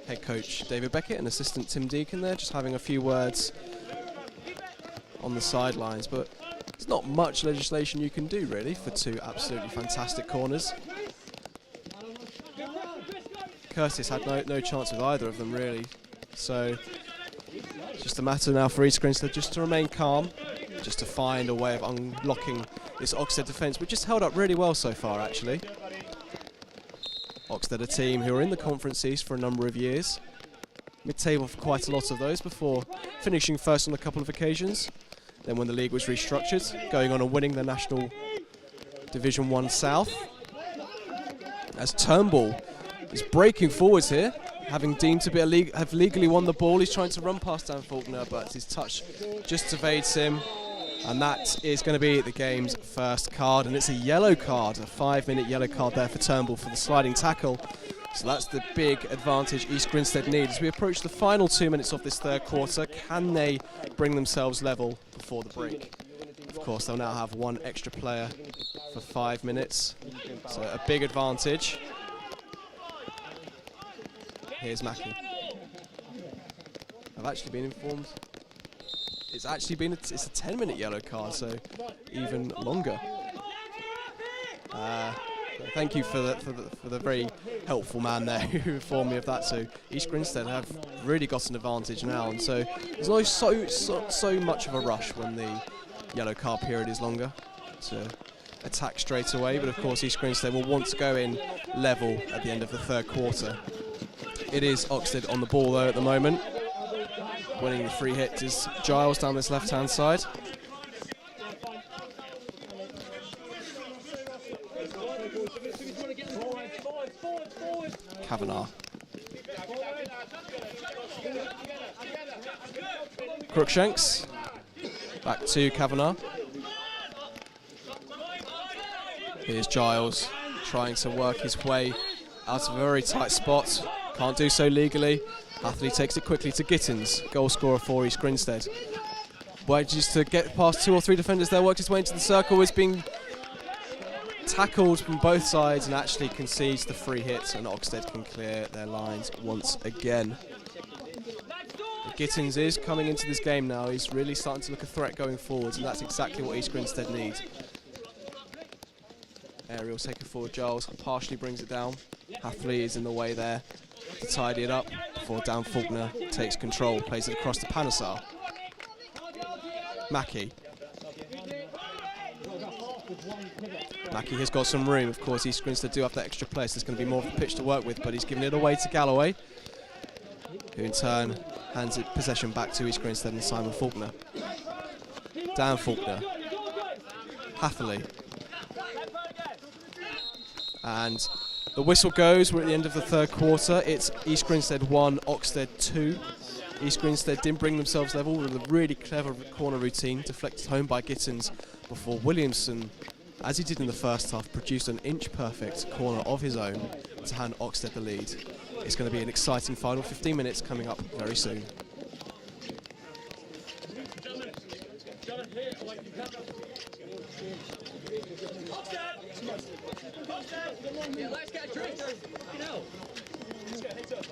Head coach David Beckett and assistant Tim Deacon there just having a few words on the sidelines, but there's not much legislation you can do really for two absolutely fantastic corners. Curtis had no chance with either of them really, so it's just a matter now for East Grinstead just to remain calm, just to find a way of unlocking this Oxted defence, which has held up really well so far actually. Oxted, a team who are in the Conference East for a number of years, mid-table for quite a lot of those before finishing first on a couple of occasions. Then when the league was restructured, going on and winning the National Division 1 South. As Turnbull is breaking forwards here, having deemed to be have legally won the ball. He's trying to run past Dan Faulkner, but his touch just evades him. And that is going to be the game's first card, and it's a yellow card, a 5-minute yellow card there for Turnbull for the sliding tackle. So that's the big advantage East Grinstead need. As we approach the final 2 minutes of this third quarter, can they bring themselves level before the break? Of course, they'll now have one extra player for 5 minutes, so a big advantage. Here's Mackie. I've actually been informed it's actually been it's a 10-minute yellow card, so even longer. Thank you for the very helpful man there who informed me of that. So East Grinstead have really got an advantage now, and so there's no so much of a rush when the yellow card period is longer to attack straight away. But of course, East Grinstead will want to go in level at the end of the third quarter. It is Oxted on the ball though at the moment. Winning the free hit is Giles down this left-hand side. Kavanagh. Crookshanks. Back to Kavanagh. Here's Giles trying to work his way out of a very tight spot. Can't do so legally. Hatherley takes it quickly to Gittins, goal scorer for East Grinstead. Wedges to get past 2 or 3 defenders there, works his way into the circle, is being tackled from both sides and actually concedes the free hit, and Oxted can clear their lines once again. Gittins is coming into this game now. He's really starting to look a threat going forwards, and that's exactly what East Grinstead need. Aerial taken forward, Giles partially brings it down. Hatherley is in the way there to tidy it up before Dan Faulkner takes control, plays it across to Panesar. Mackie. Mackie has got some room. Of course, East Grinstead do have that extra play, so there's going to be more of a pitch to work with, but he's giving it away to Galloway, who in turn hands it possession back to East Grinstead and Simon Faulkner. Dan Faulkner. Hatherley. And the whistle goes. We're at the end of the third quarter. It's East Grinstead 1, Oxted 2. East Grinstead didn't bring themselves level with a really clever corner routine, deflected home by Gittins before Williamson, as he did in the first half, produced an inch-perfect corner of his own to hand Oxted the lead. It's going to be an exciting final 15 minutes coming up very soon. Yeah, let's get drinks. You know. Let's get heads up.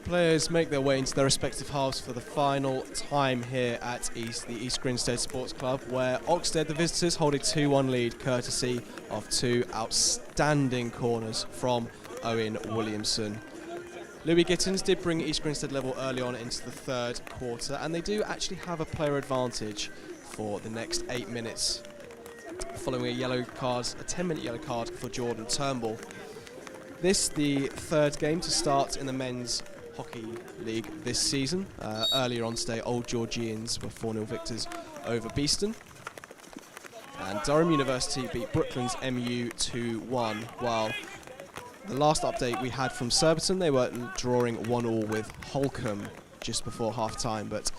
Players make their way into their respective halves for the final time here at the East Grinstead Sports Club, where Oxted, the visitors, hold a 2-1 lead courtesy of two outstanding corners from Owen Williamson. Louis Gittins did bring East Grinstead level early on into the third quarter, and they do actually have a player advantage for the next 8 minutes, following a 10-minute yellow card for Jordan Turnbull. This the third game to start in the men's hockey league this season. Earlier on today, Old Georgians were 4-0 victors over Beeston, and Durham University beat Brooklands MU 2-1, while the last update we had from Surbiton, they were drawing 1-1 with Holcombe just before half-time. But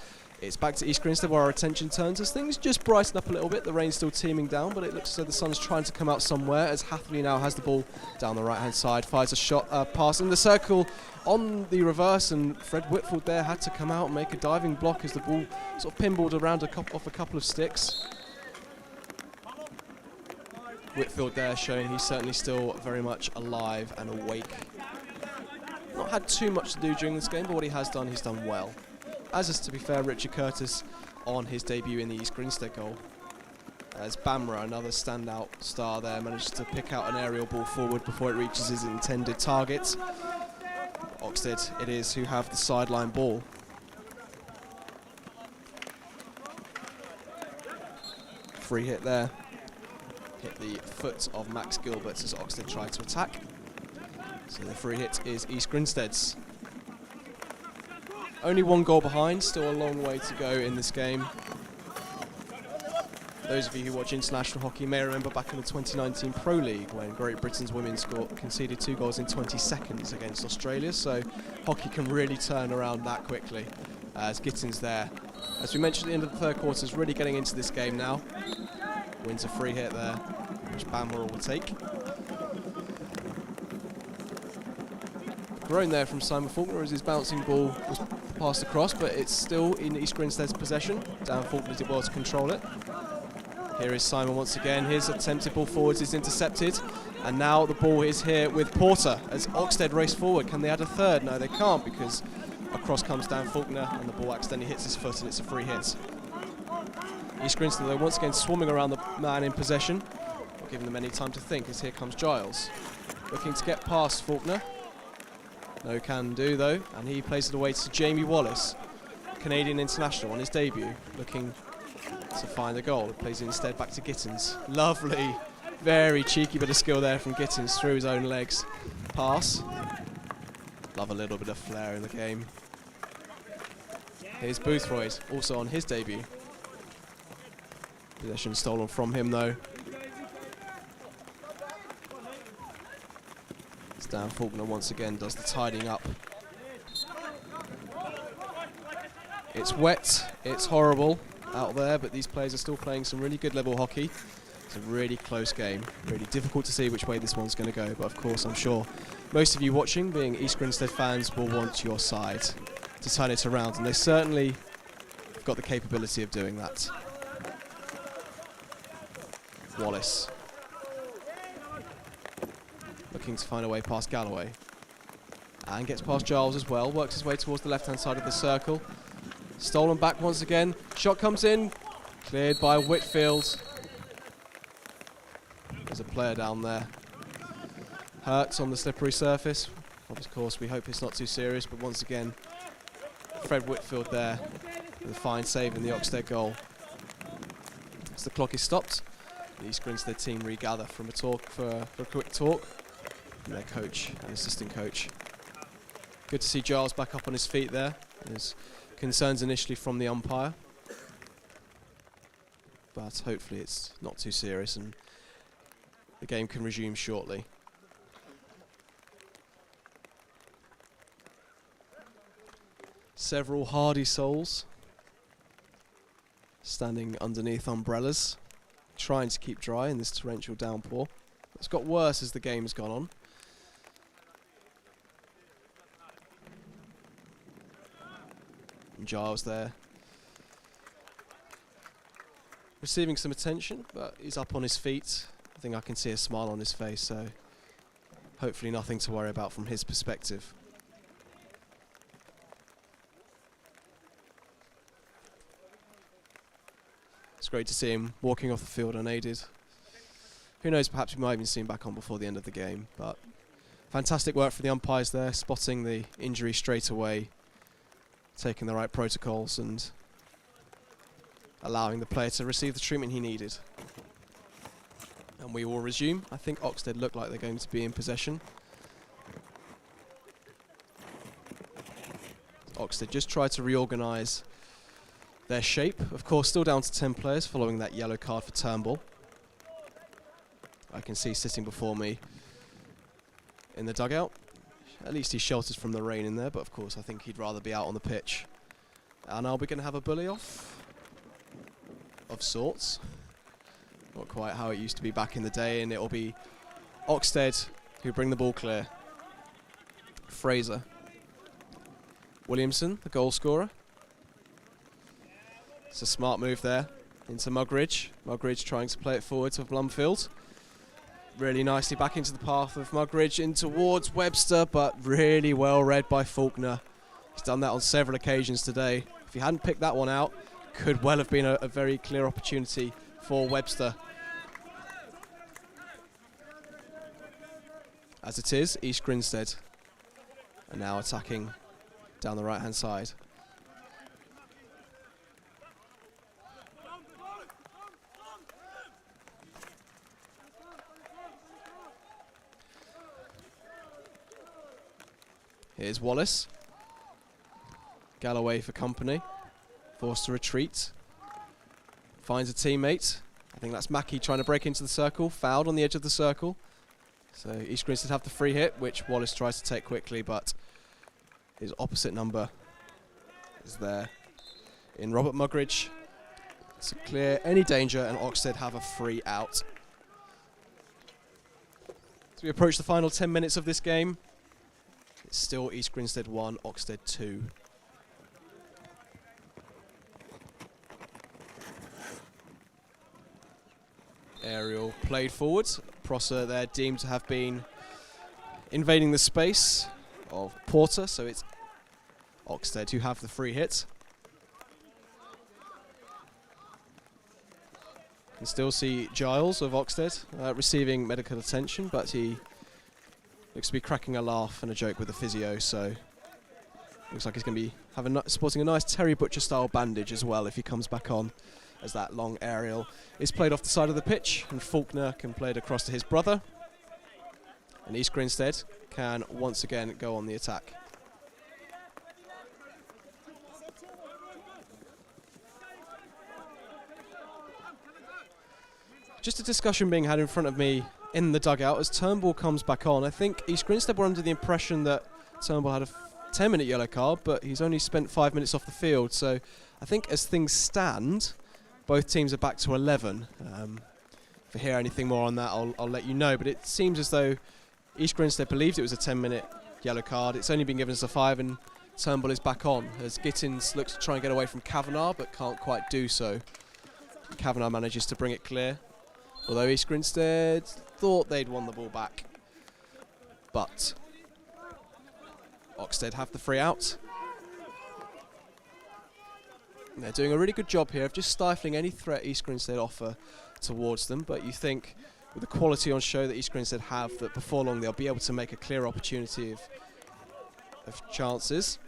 it's back to East Grinstead where our attention turns as things just brighten up a little bit. The rain's still teeming down, but it looks as though the sun's trying to come out somewhere, as Hathley now has the ball down the right-hand side, fires a shot pass in the circle on the reverse, and Fred Whitfield there had to come out and make a diving block as the ball sort of pinballed around off a couple of sticks. Whitfield there showing he's certainly still very much alive and awake. Not had too much to do during this game, but what he has done, he's done well. As is, to be fair, Richard Curtis on his debut in the East Grinstead goal. As Bamra, another standout star there, managed to pick out an aerial ball forward before it reaches his intended target. Oxted it is who have the sideline ball. Free hit there. Hit the foot of Max Gilbert as Oxted tried to attack. So the free hit is East Grinstead's. Only one goal behind, still a long way to go in this game. Those of you who watch international hockey may remember back in the 2019 Pro League when Great Britain's women conceded 2 goals in 20 seconds against Australia, so hockey can really turn around that quickly. As Gittins there, as we mentioned at the end of the third quarter, is really getting into this game now. Wins a free hit there, which Bamra will take. Grown there from Simon Faulkner as his bouncing ball was passed across, but it's still in East Grinstead's possession. Dan Faulkner did well to control it. Here is Simon once again. His attempted ball forwards is intercepted, and now the ball is here with Porter as Oxted race forward. Can they add a third? No, they can't, because across comes Dan Faulkner and the ball accidentally hits his foot and it's a free hit. East Grinstead, though, once again swarming around the man in possession, not giving them any time to think, as here comes Giles. Looking to get past Faulkner. No can do, though, and he plays it away to Jamie Wallace, Canadian international on his debut, looking to find a goal. It plays it instead back to Gittins. Lovely, very cheeky bit of skill there from Gittins through his own legs. Pass. Love a little bit of flair in the game. Here's Boothroyd, also on his debut. Possession stolen from him, though. Dan Faulkner once again does the tidying up. It's wet, it's horrible out there, but these players are still playing some really good level hockey. It's a really close game, really difficult to see which way this one's going to go, but of course I'm sure most of you watching, being East Grinstead fans, will want your side to turn it around, and they certainly have got the capability of doing that. Wallace. Looking to find a way past Galloway. And gets past Giles as well. Works his way towards the left-hand side of the circle. Stolen back once again. Shot comes in. Cleared by Whitfield. There's a player down there. Hurts on the slippery surface. Of course, we hope it's not too serious, but once again, Fred Whitfield there with a fine save in the Oxted goal. As the clock is stopped, the East Grinstead team regather from a quick talk. And their coach and assistant coach. Good to see Giles back up on his feet there. There's concerns initially from the umpire, but hopefully it's not too serious and the game can resume shortly. Several hardy souls standing underneath umbrellas, trying to keep dry in this torrential downpour. It's got worse as the game has gone on. And Giles there, receiving some attention, but he's up on his feet. I think I can see a smile on his face, so hopefully nothing to worry about from his perspective. great to see him walking off the field unaided. Who knows, perhaps we might even see him back on before the end of the game. But fantastic work for the umpires there, spotting the injury straight away, taking the right protocols and allowing the player to receive the treatment he needed. And we will resume. I think Oxted look like they're going to be in possession. Oxted just tried to reorganise their shape. Of course, still down to 10 players following that yellow card for Turnbull. I can see sitting before me in the dugout. At least he's sheltered from the rain in there, but of course I think he'd rather be out on the pitch. And are we going to have a bully off? Of sorts. Not quite how it used to be back in the day, and it'll be Oxted who bring the ball clear. Fraser. Williamson, the goal scorer. It's a smart move there into Mugridge. Mugridge trying to play it forward to Blumfield. Really nicely back into the path of Mugridge in towards Webster, but really well read by Faulkner. He's done that on several occasions today. If he hadn't picked that one out, could well have been a very clear opportunity for Webster. As it is, East Grinstead are now attacking down the right-hand side. Here's Wallace. Galloway for company. Forced to retreat. Finds a teammate. I think that's Mackie trying to break into the circle. Fouled on the edge of the circle. So East Grinstead have the free hit, which Wallace tries to take quickly, but his opposite number is there in Robert Mugridge to clear any danger, and Oxted have a free out. As we approach the final 10 minutes of this game, it's still East Grinstead 1, Oxted 2. Aerial played forward. Prosser there deemed to have been invading the space of Porter, so it's Oxted who have the free hit. You can still see Giles of Oxted receiving medical attention, but he looks to be cracking a laugh and a joke with the physio, so looks like he's going to be sporting a nice Terry Butcher style bandage as well if he comes back on, as that long aerial is played off the side of the pitch, and Faulkner can play it across to his brother. And East Grinstead can once again go on the attack. Just a discussion being had in front of me in the dugout as Turnbull comes back on. I think East Grinstead were under the impression that Turnbull had a 10-minute yellow card, but he's only spent 5 minutes off the field. So I think as things stand, both teams are back to 11. If I hear anything more on that, I'll let you know. But it seems as though East Grinstead believed it was a 10-minute yellow card. It's only been given as a 5, and Turnbull is back on as Gittins looks to try and get away from Kavanagh, but can't quite do so. Kavanagh manages to bring it clear, although East Grinstead thought they'd won the ball back. But Oxted have the free out. And they're doing a really good job here of just stifling any threat East Grinstead offer towards them, but you think with the quality on show that East Grinstead have, that before long they'll be able to make a clear opportunity of chances.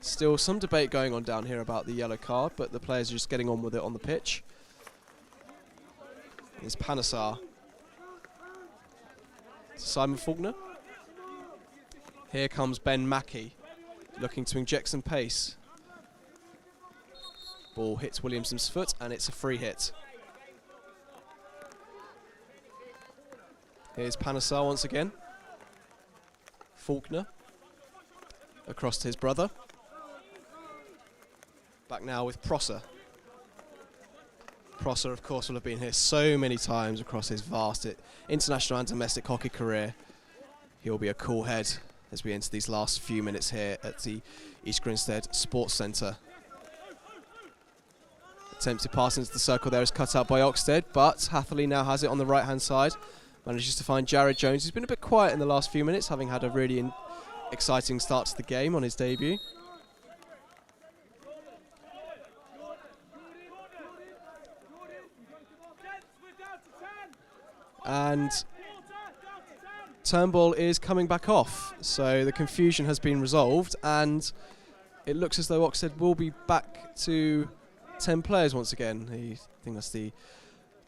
Still some debate going on down here about the yellow card, but the players are just getting on with it on the pitch. Here's Panesar. Simon Faulkner. Here comes Ben Mackie, looking to inject some pace. Ball hits Williamson's foot, and it's a free hit. Here's Panesar once again. Faulkner. Across to his brother. Back now with Prosser. Prosser, of course, will have been here so many times across his vast international and domestic hockey career. He'll be a cool head as we enter these last few minutes here at the East Grinstead Sports Centre. Attempted pass into the circle there is cut out by Oxted, but Hatherley now has it on the right-hand side. Manages to find Jared Jones. He's been a bit quiet in the last few minutes, having had a really exciting start to the game on his debut. And Turnbull is coming back off. So the confusion has been resolved, and it looks as though Oxted will be back to 10 players once again. I think that's the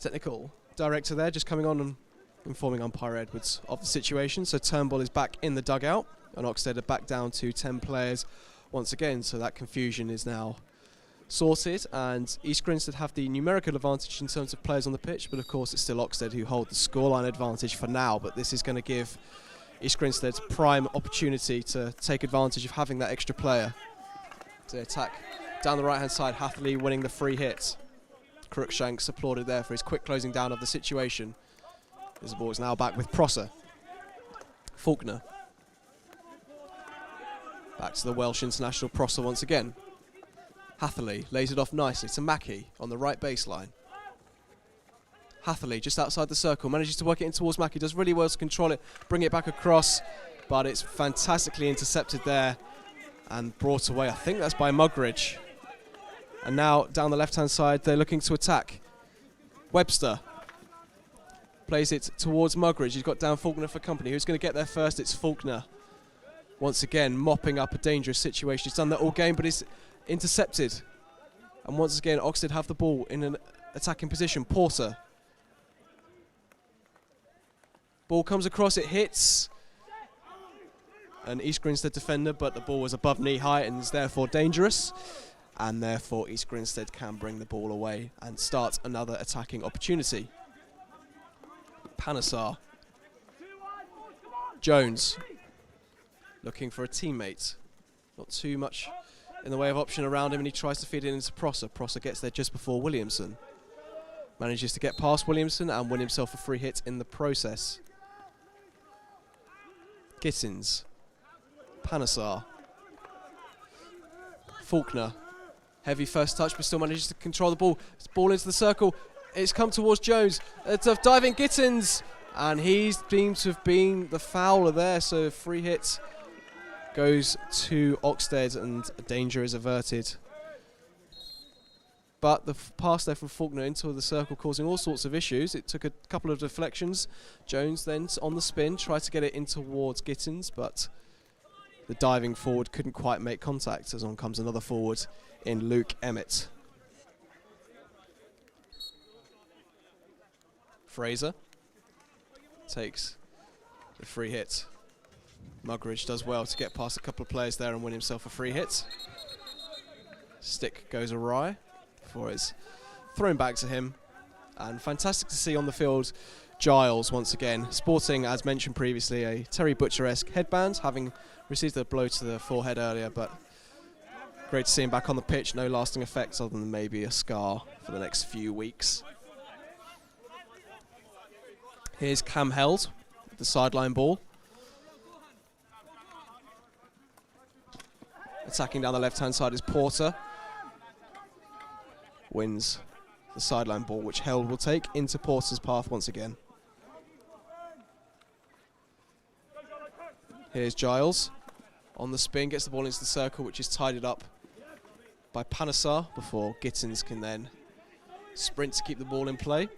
technical director there, just coming on and informing umpire Edwards of the situation. So Turnbull is back in the dugout, and Oxted are back down to 10 players once again. So that confusion is now sorted, and East Grinstead have the numerical advantage in terms of players on the pitch, but of course it's still Oxted who hold the scoreline advantage for now. But this is going to give East Grinstead prime opportunity to take advantage of having that extra player to attack down the right hand side. Hatherley winning the free hit. Crookshanks applauded there for his quick closing down of the situation. As the ball is now back with Prosser. Faulkner. Back to the Welsh international Prosser once again. Hatherley lays it off nicely to Mackie on the right baseline. Hatherley just outside the circle, manages to work it in towards Mackie, does really well to control it, bring it back across, but it's fantastically intercepted there and brought away. I think that's by Mugridge. And now down the left-hand side, they're looking to attack. Webster plays it towards Mugridge. He's got down Faulkner for company. Who's going to get there first? It's Faulkner. Once again, mopping up a dangerous situation. He's done that all game, but it's intercepted. And once again, Oxted have the ball in an attacking position. Porter. Ball comes across, it hits an East Grinstead defender, but the ball was above knee height and is therefore dangerous. And therefore, East Grinstead can bring the ball away and start another attacking opportunity. Panesar. Jones. Looking for a teammate. Not too much in the way of option around him, and he tries to feed it into Prosser. Prosser gets there just before Williamson. Manages to get past Williamson and win himself a free hit in the process. Gittins. Panesar. Faulkner. Heavy first touch, but still manages to control the ball. It's ball into the circle. It's come towards Jones. It's a diving Gittins, and he's deemed to have been the fouler there, so free hit goes to Oxted and danger is averted. But the pass there from Faulkner into the circle causing all sorts of issues. It took a couple of deflections. Jones then on the spin tried to get it in towards Gittins, but the diving forward couldn't quite make contact, as on comes another forward in Luke Emmett. Fraser takes the free hit. Mugridge does well to get past a couple of players there and win himself a free hit. Stick goes awry before it's thrown back to him. And fantastic to see on the field Giles once again, sporting, as mentioned previously, a Terry Butcher-esque headband, having received a blow to the forehead earlier, but great to see him back on the pitch. No lasting effects other than maybe a scar for the next few weeks. Here's Cam Held with the sideline ball. Attacking down the left-hand side is Porter. Wins the sideline ball, which Held will take into Porter's path once again. Here's Giles on the spin, gets the ball into the circle, which is tidied up by Panesar before Gittins can then sprint to keep the ball in play.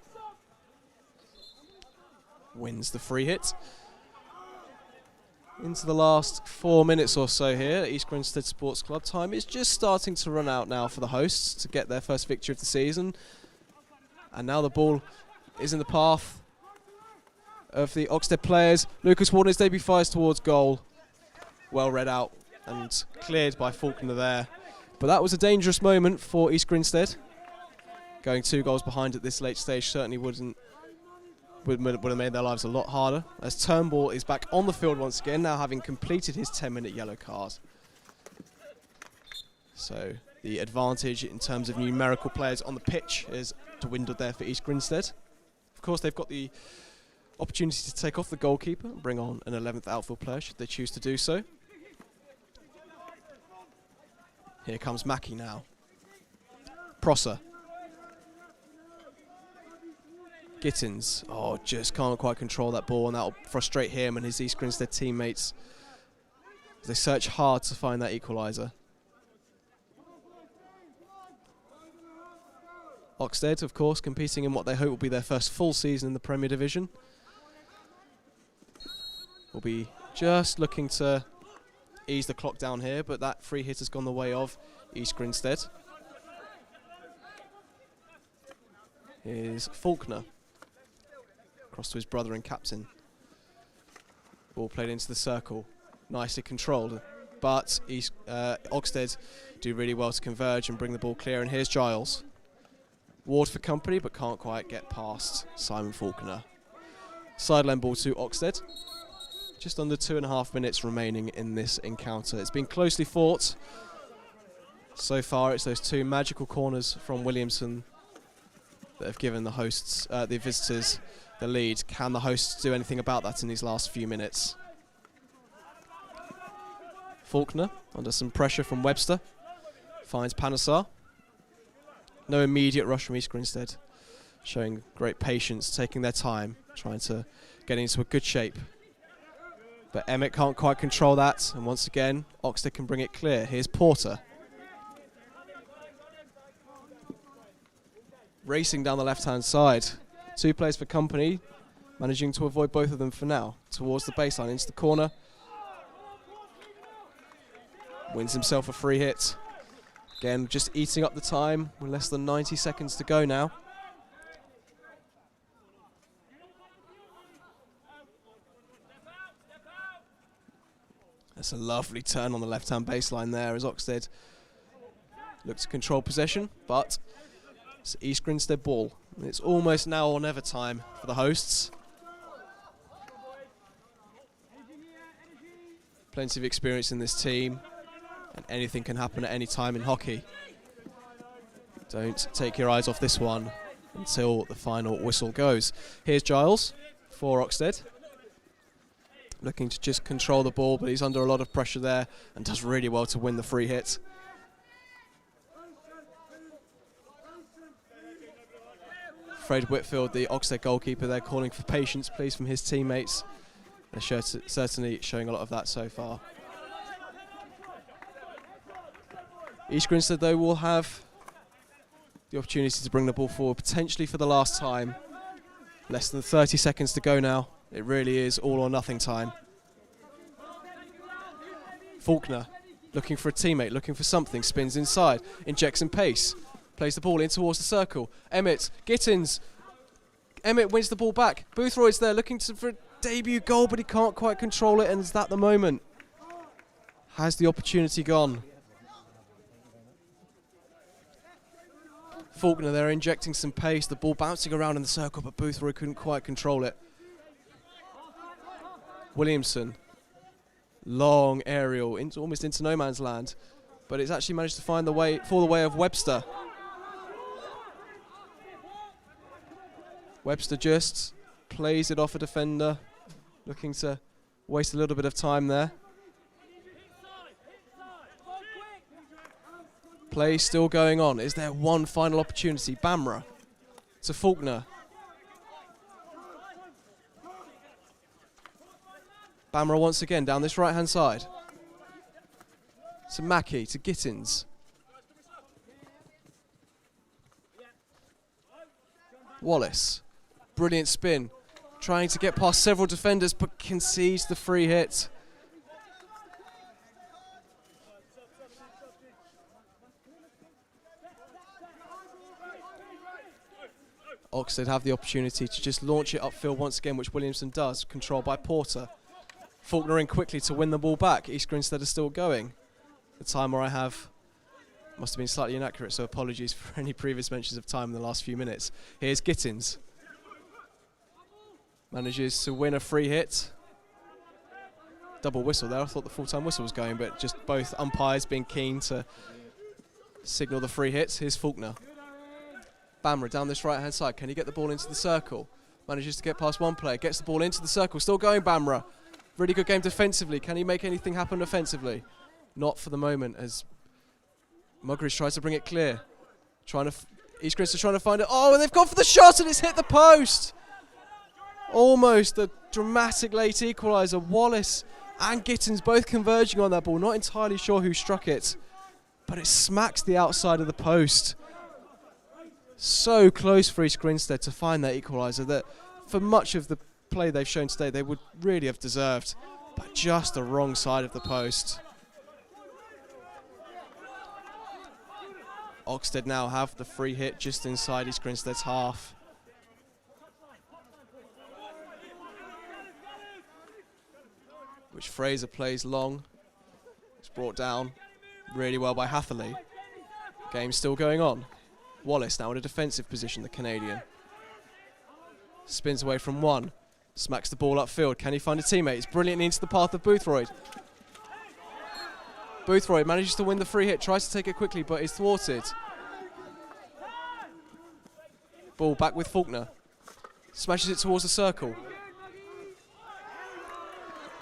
Wins the free hit. Into the last 4 minutes or so here, East Grinstead Sports Club. Time is just starting to run out now for the hosts to get their first victory of the season. And now the ball is in the path of the Oxted players. Lucas Warden, his debut, fires towards goal. Well read out and cleared by Faulkner there. But that was a dangerous moment for East Grinstead. Going 2 goals behind at this late stage certainly would have made their lives a lot harder, as Turnbull is back on the field once again, now having completed his 10-minute yellow card. So the advantage in terms of numerical players on the pitch is dwindled there for East Grinstead. Of course, they've got the opportunity to take off the goalkeeper and bring on an 11th outfield player should they choose to do so. Here comes Mackie now. Prosser. Gittins, just can't quite control that ball, and that'll frustrate him and his East Grinstead teammates as they search hard to find that equaliser. Oxted, of course, competing in what they hope will be their first full season in the Premier Division. Will be just looking to ease the clock down here, but that free hit has gone the way of East Grinstead. Here's Faulkner. Across to his brother and captain. Ball played into the circle. Nicely controlled. But Oxted do really well to converge and bring the ball clear. And here's Giles. Ward for company, but can't quite get past Simon Faulkner. Sideline ball to Oxted. Just under 2.5 minutes remaining in this encounter. It's been closely fought. So far, it's those two magical corners from Williamson that have given the hosts, the visitors, the lead. Can the hosts do anything about that in these last few minutes? Faulkner, under some pressure from Webster, finds Panesar. No immediate rush from East Grinstead, showing great patience, taking their time, trying to get into a good shape. But Emmett can't quite control that, and once again, Oxted can bring it clear. Here's Porter. Racing down the left-hand side. Two players for company, managing to avoid both of them for now. Towards the baseline, into the corner. Wins himself a free hit. Again, just eating up the time with less than 90 seconds to go now. That's a lovely turn on the left-hand baseline there as Oxted looks to control possession, but it's East Grinstead ball. And it's almost now or never time for the hosts. Plenty of experience in this team, and anything can happen at any time in hockey. Don't take your eyes off this one until the final whistle goes. Here's Giles for Oxted. Looking to just control the ball, but he's under a lot of pressure there and does really well to win the free hit. Fred Whitfield, the Oxted goalkeeper, they're calling for patience, please, from his teammates. They're certainly showing a lot of that so far. East Grinstead, though, will have the opportunity to bring the ball forward, potentially for the last time. Less than 30 seconds to go now. It really is all or nothing time. Faulkner looking for a teammate, looking for something, spins inside, injects some pace, plays the ball in towards the circle. Emmett, Gittins. Emmett wins the ball back. Boothroyd's there looking for a debut goal, but he can't quite control it, and is that the moment? Has the opportunity gone? Faulkner there injecting some pace, the ball bouncing around in the circle, but Boothroyd couldn't quite control it. Williamson, long aerial, almost into no man's land, but it's actually managed to find the way of Webster. Webster just plays it off a defender, looking to waste a little bit of time there. Play still going on. Is there one final opportunity? Bamra to Faulkner. Bamra once again down this right-hand side. To Mackie, to Gittins. Wallace. Brilliant spin. Trying to get past several defenders, but concedes the free hit. Oxted have the opportunity to just launch it upfield once again, which Williamson does, controlled by Porter. Faulkner in quickly to win the ball back. East Grinstead is still going. The timer I have must have been slightly inaccurate, so apologies for any previous mentions of time in the last few minutes. Here's Gittins. Manages to win a free hit. Double whistle there. I thought the full-time whistle was going, but just both umpires being keen to signal the free hits. Here's Faulkner. Bamra down this right-hand side. Can he get the ball into the circle? Manages to get past one player. Gets the ball into the circle. Still going, Bamra. Really good game defensively. Can he make anything happen offensively? Not for the moment, as Mugridge tries to bring it clear. East Grinstead trying to find it. Oh, and they've gone for the shot, and it's hit the post. Almost the dramatic late equaliser. Wallace and Gittins both converging on that ball. Not entirely sure who struck it, but it smacks the outside of the post. So close for East Grinstead to find that equaliser that for much of the play they've shown today they would really have deserved, but just the wrong side of the post. Oxted now have the free hit just inside East Grinstead's half. Which Fraser plays long. It's brought down really well by Hatherley. Game still going on. Wallace now in a defensive position, the Canadian. Spins away from one. Smacks the ball upfield. Can he find a teammate? It's brilliantly into the path of Boothroyd. Boothroyd manages to win the free hit, tries to take it quickly, but is thwarted. Ball back with Faulkner. Smashes it towards the circle.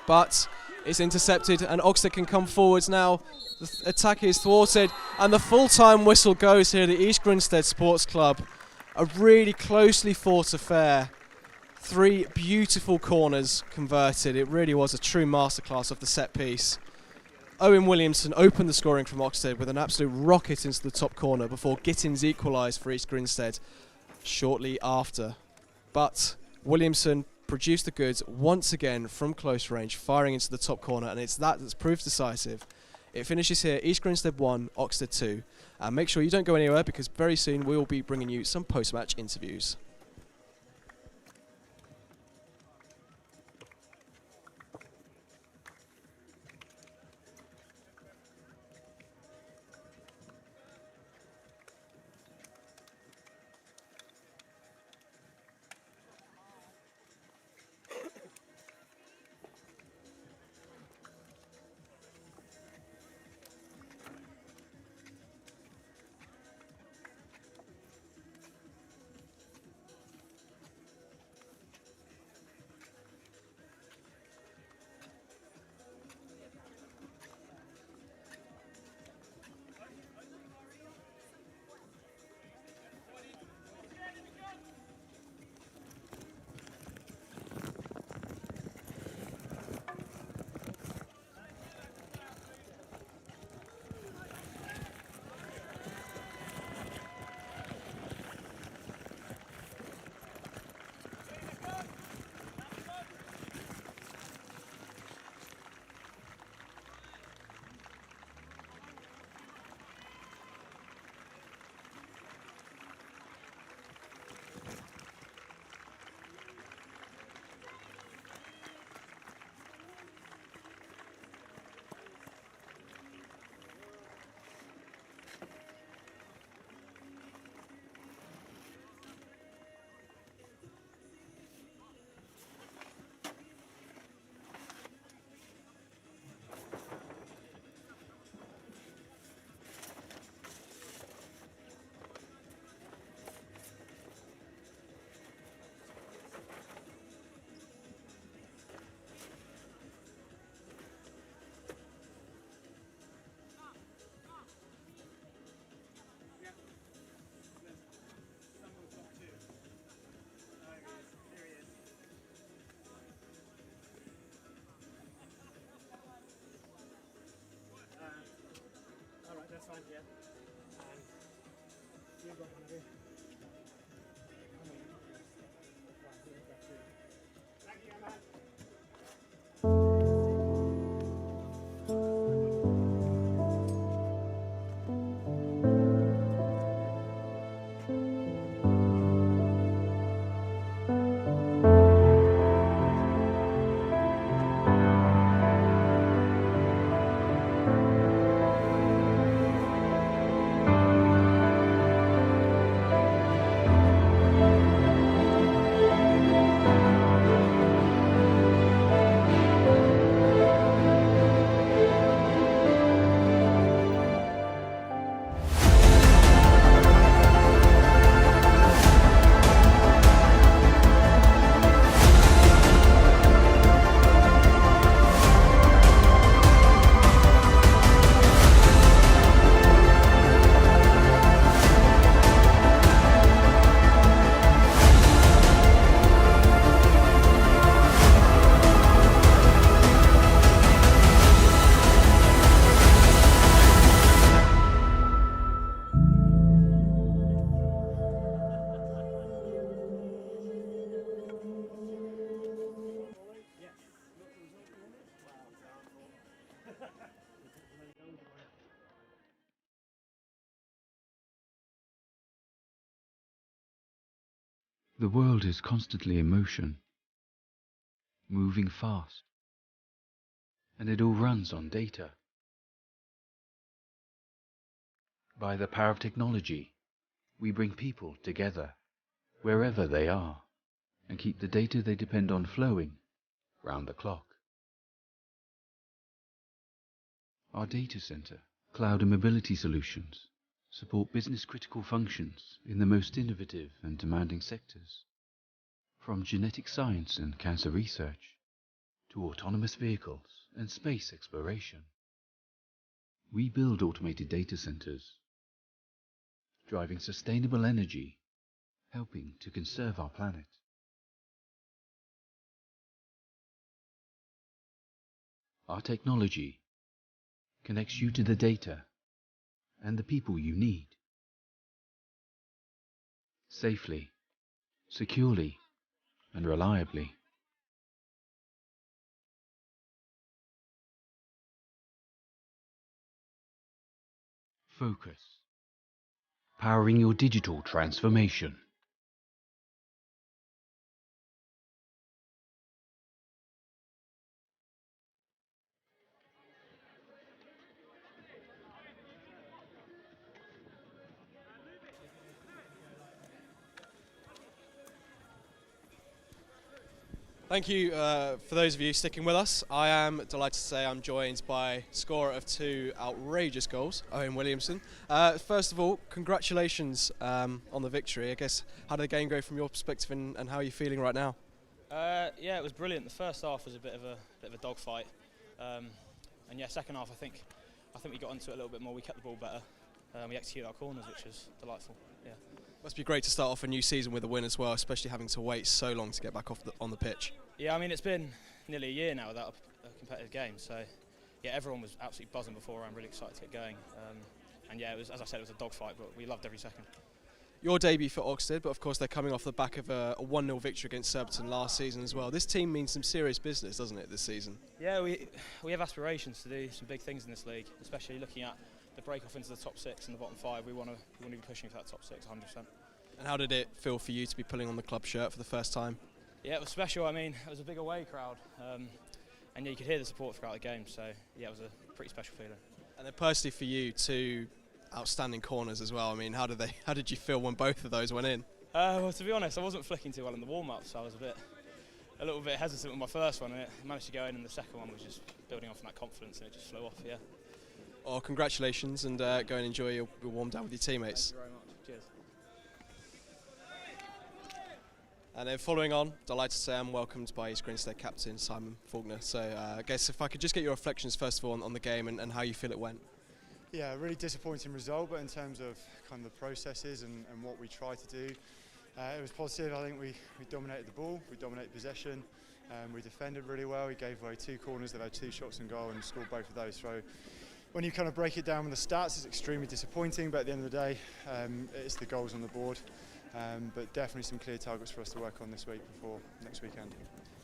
But it's intercepted and Oxted can come forwards now. The attack is thwarted and the full-time whistle goes here at the East Grinstead Sports Club. A really closely fought affair. 3 beautiful corners converted. It really was a true masterclass of the set piece. Owen Williamson opened the scoring from Oxted with an absolute rocket into the top corner before Gittins equalised for East Grinstead shortly after. But Williamson produced the goods once again from close range, firing into the top corner, and it's that that's proved decisive. It finishes here, East Grinstead 1, Oxted 2. And make sure you don't go anywhere because very soon we will be bringing you some post-match interviews. The world is constantly in motion, moving fast, and it all runs on data. By the power of technology, we bring people together, wherever they are, and keep the data they depend on flowing round the clock. Our data center, cloud and mobility solutions support business-critical functions in the most innovative and demanding sectors, from genetic science and cancer research to autonomous vehicles and space exploration. We build automated data centers, driving sustainable energy, helping to conserve our planet. Our technology connects you to the data and the people you need. Safely, securely, and reliably. Focus. Powering your digital transformation. Thank you for those of you sticking with us. I am delighted to say I'm joined by scorer of 2 outrageous goals, Owen Williamson. First of all, congratulations on the victory. I guess, how did the game go from your perspective, and how are you feeling right now? Yeah, it was brilliant. The first half was a bit of a dogfight, and yeah, second half I think we got onto it a little bit more. We kept the ball better. We executed our corners, which was delightful. Yeah. Must be great to start off a new season with a win as well, especially having to wait so long to get back on the pitch. Yeah, I mean, it's been nearly a year now without a competitive game, so yeah, everyone was absolutely buzzing before. I'm really excited to get going, and yeah, it was, as I said, it was a dogfight, but we loved every second. Your debut for Oxted, but of course they're coming off the back of a 1-0 victory against Surbiton last season as well. This team means some serious business, doesn't it, this season? Yeah, we have aspirations to do some big things in this league, especially looking at the break-off into the top 6 and the bottom 5. We want to be pushing for that top 6, 100%. And how did it feel for you to be pulling on the club shirt for the first time? Yeah, it was special. I mean, it was a big away crowd, and yeah, you could hear the support throughout the game. So yeah, it was a pretty special feeling. And then personally for you, 2 outstanding corners as well. I mean, how did you feel when both of those went in? Well, to be honest, I wasn't flicking too well in the warm-up, so I was a little bit hesitant with my first one, and it managed to go in, and the second one was just building off on that confidence, and it just flew off. Yeah. Oh, congratulations, and go and enjoy your warm down with your teammates. Thank you very much. Cheers. And then following on, delighted to say I'm welcomed by his Grinstead captain, Simon Faulkner. So I guess if I could just get your reflections first of all on the game and how you feel it went. Yeah, really disappointing result, but in terms of kind of the processes and what we tried to do, it was positive. I think we dominated the ball, we dominated possession, we defended really well. We gave away 2 corners that had 2 shots on goal and scored both of those. So when you kind of break it down with the stats, it's extremely disappointing, but at the end of the day, it's the goals on the board. But definitely some clear targets for us to work on this week before next weekend.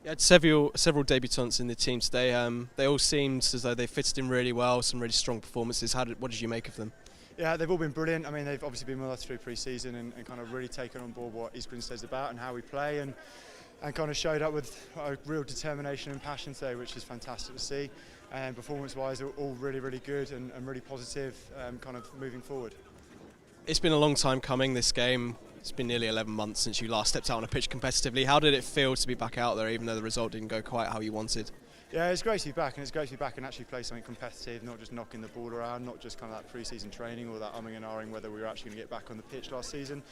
You had several debutants in the team today. They all seemed as though they fitted in really well, some really strong performances. What did you make of them? Yeah, they've all been brilliant. I mean, they've obviously been with us through pre-season and kind of really taken on board what East Grinstead's about and how we play, and kind of showed up with a real determination and passion today, which is fantastic to see. And performance-wise, they're all really, really good and really positive, kind of moving forward. It's been a long time coming, this game. It's been nearly 11 months since you last stepped out on a pitch competitively. How did it feel to be back out there, even though the result didn't go quite how you wanted? Yeah, it's great to be back, and it's great to be back and actually play something competitive, not just knocking the ball around, not just kind of that pre-season training or that umming and ahhing whether we were actually going to get back on the pitch last season.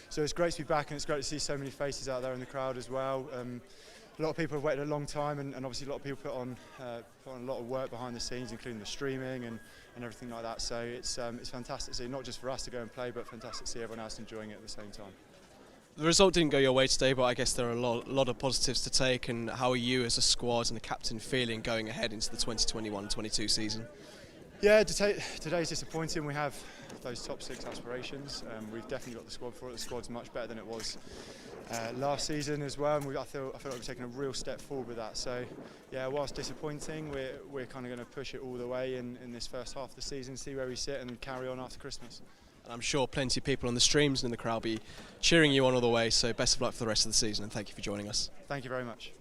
So it's great to be back, and it's great to see so many faces out there in the crowd as well. A lot of people have waited a long time, and obviously a lot of people put on a lot of work behind the scenes, including the streaming and everything like that. So it's fantastic to see, not just for us to go and play, but fantastic to see everyone else enjoying it at the same time. The result didn't go your way today, but I guess there are a lot of positives to take. And how are you as a squad and a captain feeling going ahead into the 2021-22 season? Yeah, today's disappointing. We have those top 6 aspirations. We've definitely got the squad for it. The squad's much better than it was last season as well, and I feel like we've taken a real step forward with that. So yeah, whilst disappointing, we're kind of going to push it all the way in this first half of the season, see where we sit, and carry on after Christmas. And I'm sure plenty of people on the streams and in the crowd will be cheering you on all the way, so best of luck for the rest of the season, and thank you for joining us. Thank you very much.